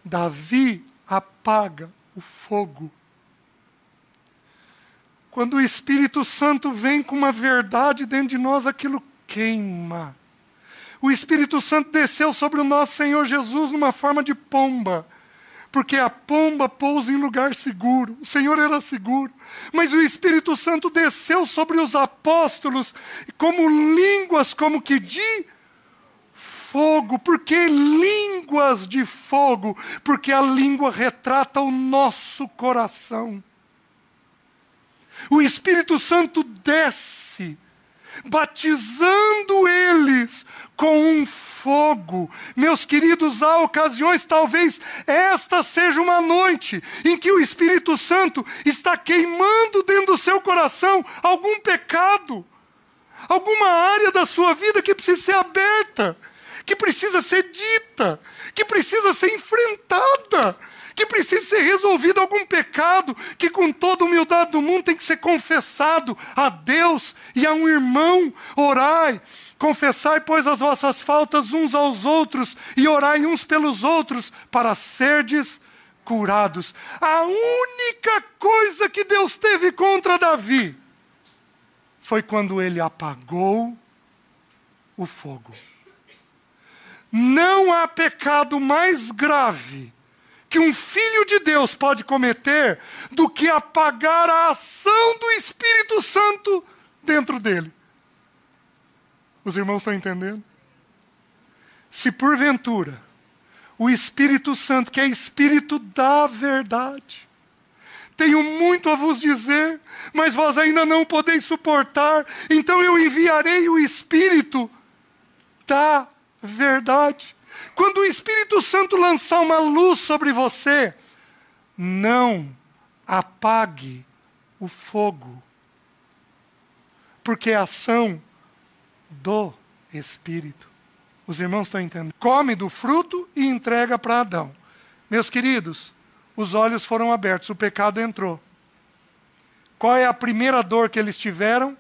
Davi apaga o fogo. Quando o Espírito Santo vem com uma verdade dentro de nós, aquilo queima. O Espírito Santo desceu sobre o nosso Senhor Jesus numa forma de pomba. Porque a pomba pousa em lugar seguro. O Senhor era seguro. Mas o Espírito Santo desceu sobre os apóstolos como línguas, como que de fogo. Por que línguas de fogo? Porque a língua retrata o nosso coração. O Espírito Santo desce, batizando eles com um fogo. Meus queridos, há ocasiões, talvez esta seja uma noite em que o Espírito Santo está queimando dentro do seu coração algum pecado, alguma área da sua vida que precisa ser aberta, que precisa ser dita, que precisa ser enfrentada, que precisa ser resolvido algum pecado, que com toda a humildade do mundo tem que ser confessado a Deus e a um irmão. Orai, confessai, pois, as vossas faltas uns aos outros, e orai uns pelos outros, para serdes curados. A única coisa que Deus teve contra Davi foi quando ele apagou o fogo. Não há pecado mais grave que um filho de Deus pode cometer do que apagar a ação do Espírito Santo dentro dele. Os irmãos estão entendendo? Se porventura o Espírito Santo, que é Espírito da verdade, tenho muito a vos dizer, mas vós ainda não podeis suportar, então eu enviarei o Espírito da verdade. Quando o Espírito Santo lançar uma luz sobre você, não apague o fogo, porque é a ação do Espírito. Os irmãos estão entendendo? Come do fruto e entrega para Adão. Meus queridos, os olhos foram abertos, o pecado entrou. Qual é a primeira dor que eles tiveram?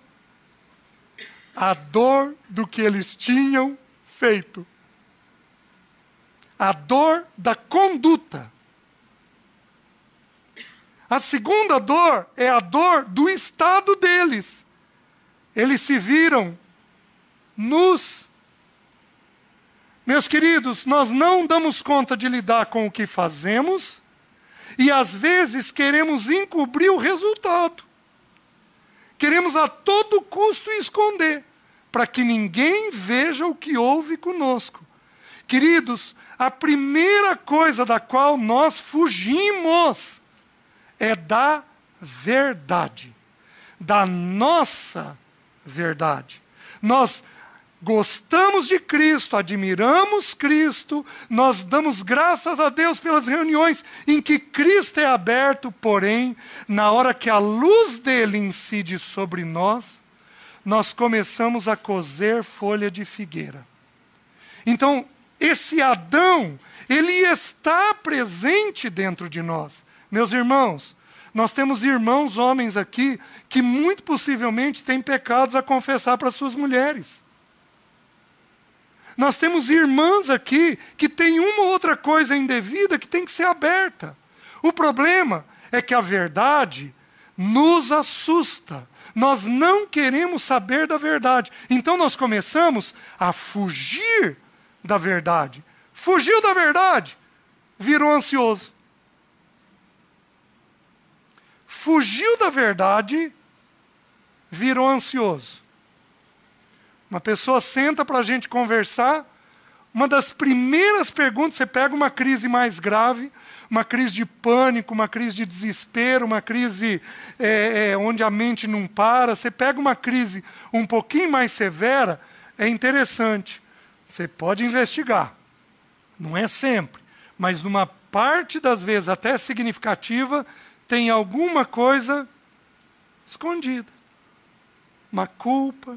A dor do que eles tinham feito. A dor da conduta. A segunda dor é a dor do estado deles. Eles se viram nus. Meus queridos, nós não damos conta de lidar com o que fazemos e às vezes queremos encobrir o resultado. Queremos a todo custo esconder, para que ninguém veja o que houve conosco. Queridos, a primeira coisa da qual nós fugimos é da verdade, da nossa verdade. Nós gostamos de Cristo, admiramos Cristo, nós damos graças a Deus pelas reuniões em que Cristo é aberto, porém, na hora que a luz dele incide sobre nós, nós começamos a coser folha de figueira. Então, esse Adão, ele está presente dentro de nós. Meus irmãos, nós temos irmãos homens aqui que muito possivelmente têm pecados a confessar para suas mulheres. Nós temos irmãs aqui que têm uma ou outra coisa indevida que tem que ser aberta. O problema é que a verdade nos assusta. Nós não queremos saber da verdade. Então nós começamos a fugir da verdade. Fugiu da verdade, virou ansioso. Fugiu da verdade, virou ansioso. Uma pessoa senta para a gente conversar, uma das primeiras perguntas, você pega uma crise mais grave, uma crise de pânico, uma crise de desespero, uma crise onde a mente não para, você pega uma crise um pouquinho mais severa, é interessante. Você pode investigar, não é sempre, mas numa parte das vezes, até significativa, tem alguma coisa escondida. Uma culpa,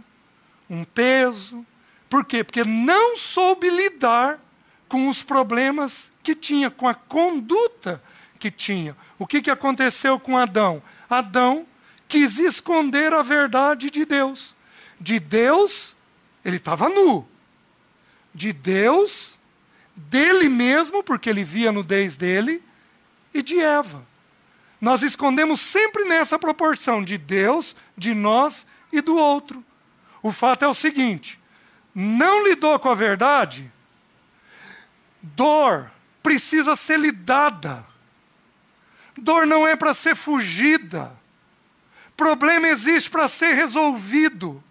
um peso. Por quê? Porque não soube lidar com os problemas que tinha, com a conduta que tinha. O que aconteceu com Adão? Adão quis esconder a verdade de Deus. De Deus, ele estava nu. De Deus, dele mesmo, porque ele via a nudez dele, e de Eva. Nós escondemos sempre nessa proporção, de Deus, de nós e do outro. O fato é o seguinte, não lidou com a verdade, dor precisa ser lidada. Dor não é para ser fugida. Problema existe para ser resolvido.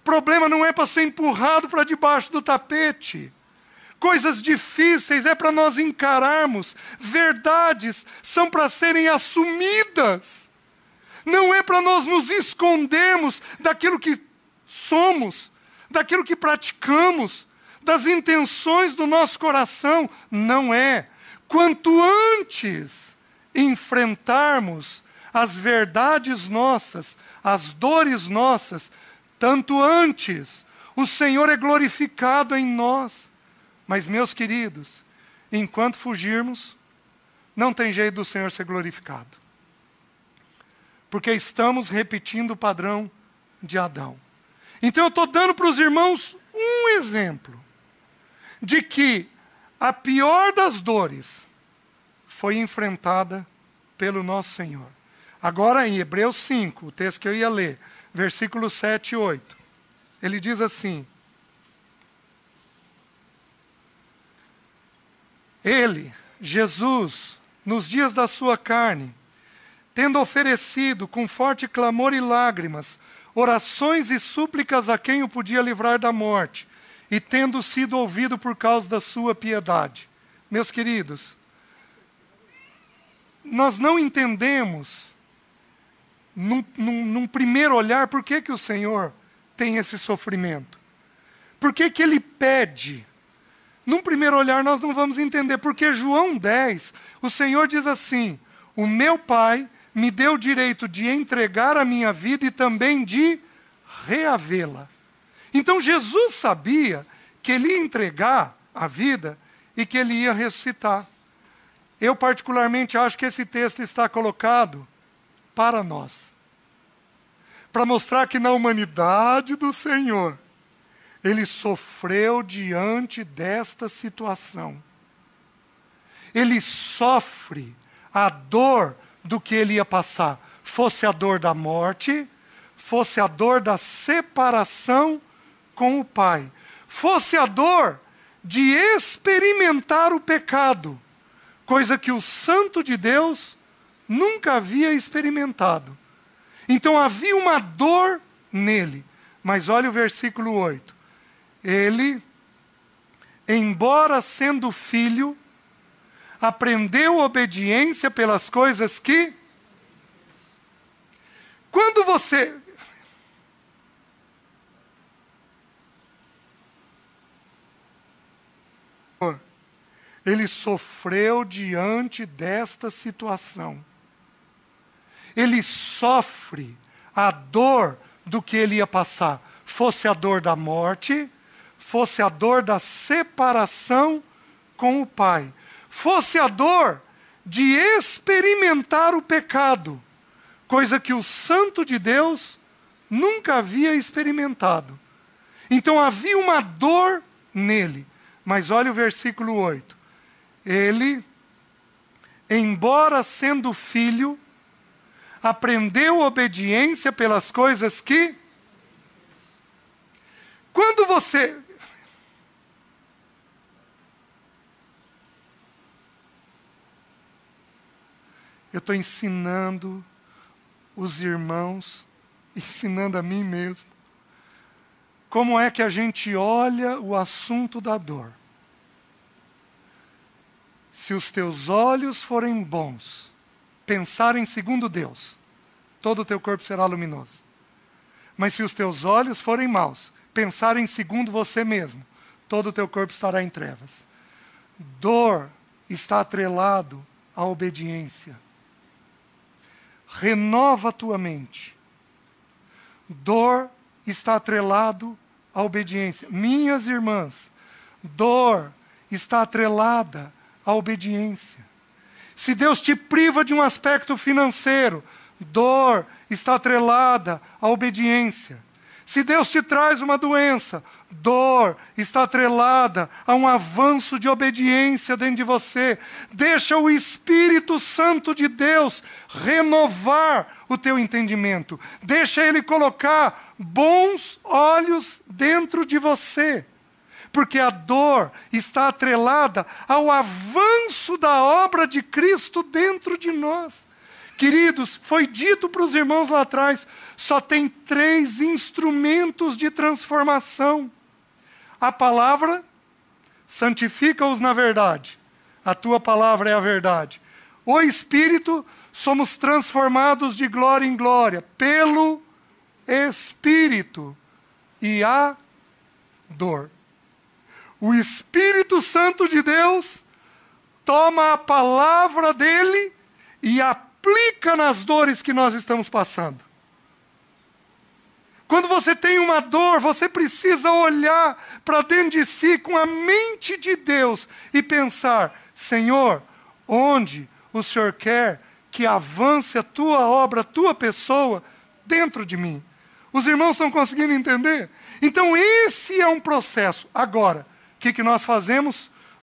Problema não é para ser empurrado para debaixo do tapete. Coisas difíceis é para nós encararmos. Verdades são para serem assumidas. Não é para nós nos escondermos daquilo que somos, daquilo que praticamos, das intenções do nosso coração. Não é. Quanto antes enfrentarmos as verdades nossas, as dores nossas, tanto antes o Senhor é glorificado em nós. Mas, meus queridos, enquanto fugirmos, não tem jeito do Senhor ser glorificado. Porque estamos repetindo o padrão de Adão. Então eu estou dando para os irmãos um exemplo de que a pior das dores foi enfrentada pelo nosso Senhor. Agora em Hebreus 5, o texto que eu ia ler, versículos 7 e 8, ele diz assim: Ele, Jesus, nos dias da sua carne, tendo oferecido com forte clamor e lágrimas, orações e súplicas a quem o podia livrar da morte, e tendo sido ouvido por causa da sua piedade. Meus queridos, nós não entendemos, num primeiro olhar, por que o Senhor tem esse sofrimento. Por que Ele pede? Num primeiro olhar nós não vamos entender, porque João 10, o Senhor diz assim: o meu Pai me deu o direito de entregar a minha vida e também de reavê-la. Então Jesus sabia que Ele ia entregar a vida e que Ele ia ressuscitar. Eu particularmente acho que esse texto está colocado para nós, para mostrar que na humanidade do Senhor, Ele sofreu diante desta situação. Ele sofre a dor do que Ele ia passar. Fosse a dor da morte, fosse a dor da separação com o Pai. Fosse a dor de experimentar o pecado, coisa que o Santo de Deus nunca havia experimentado. Então havia uma dor nele. Mas olha o versículo 8. Ele, embora sendo filho, aprendeu obediência pelas coisas que... Quando você... Ele sofreu diante desta situação. Ele sofre a dor do que ele ia passar. Fosse a dor da morte, fosse a dor da separação com o Pai, fosse a dor de experimentar o pecado, coisa que o Santo de Deus nunca havia experimentado. Então havia uma dor nele. Mas olha o versículo 8. Ele, embora sendo filho, aprendeu obediência pelas coisas que... Quando você... Eu estou ensinando os irmãos, ensinando a mim mesmo, como é que a gente olha o assunto da dor. Se os teus olhos forem bons, pensarem segundo Deus, todo o teu corpo será luminoso. Mas se os teus olhos forem maus, pensarem segundo você mesmo, todo o teu corpo estará em trevas. Dor está atrelado à obediência. Renova a tua mente. Dor está atrelado à obediência. Minhas irmãs, dor está atrelada à obediência. Se Deus te priva de um aspecto financeiro, dor está atrelada à obediência. Se Deus te traz uma doença, dor está atrelada a um avanço de obediência dentro de você. Deixa o Espírito Santo de Deus renovar o teu entendimento. Deixa Ele colocar bons olhos dentro de você. Porque a dor está atrelada ao avanço da obra de Cristo dentro de nós. Queridos, foi dito para os irmãos lá atrás, só tem 3 instrumentos de transformação. A palavra, santifica-os na verdade. A tua palavra é a verdade. O Espírito, somos transformados de glória em glória, pelo Espírito. E a dor. O Espírito Santo de Deus toma a palavra dele e aplica nas dores que nós estamos passando. Quando você tem uma dor, você precisa olhar para dentro de si com a mente de Deus e pensar: Senhor, onde o Senhor quer que avance a tua obra, a tua pessoa dentro de mim? Os irmãos estão conseguindo entender? Então esse é um processo. Agora, o que nós fazemos?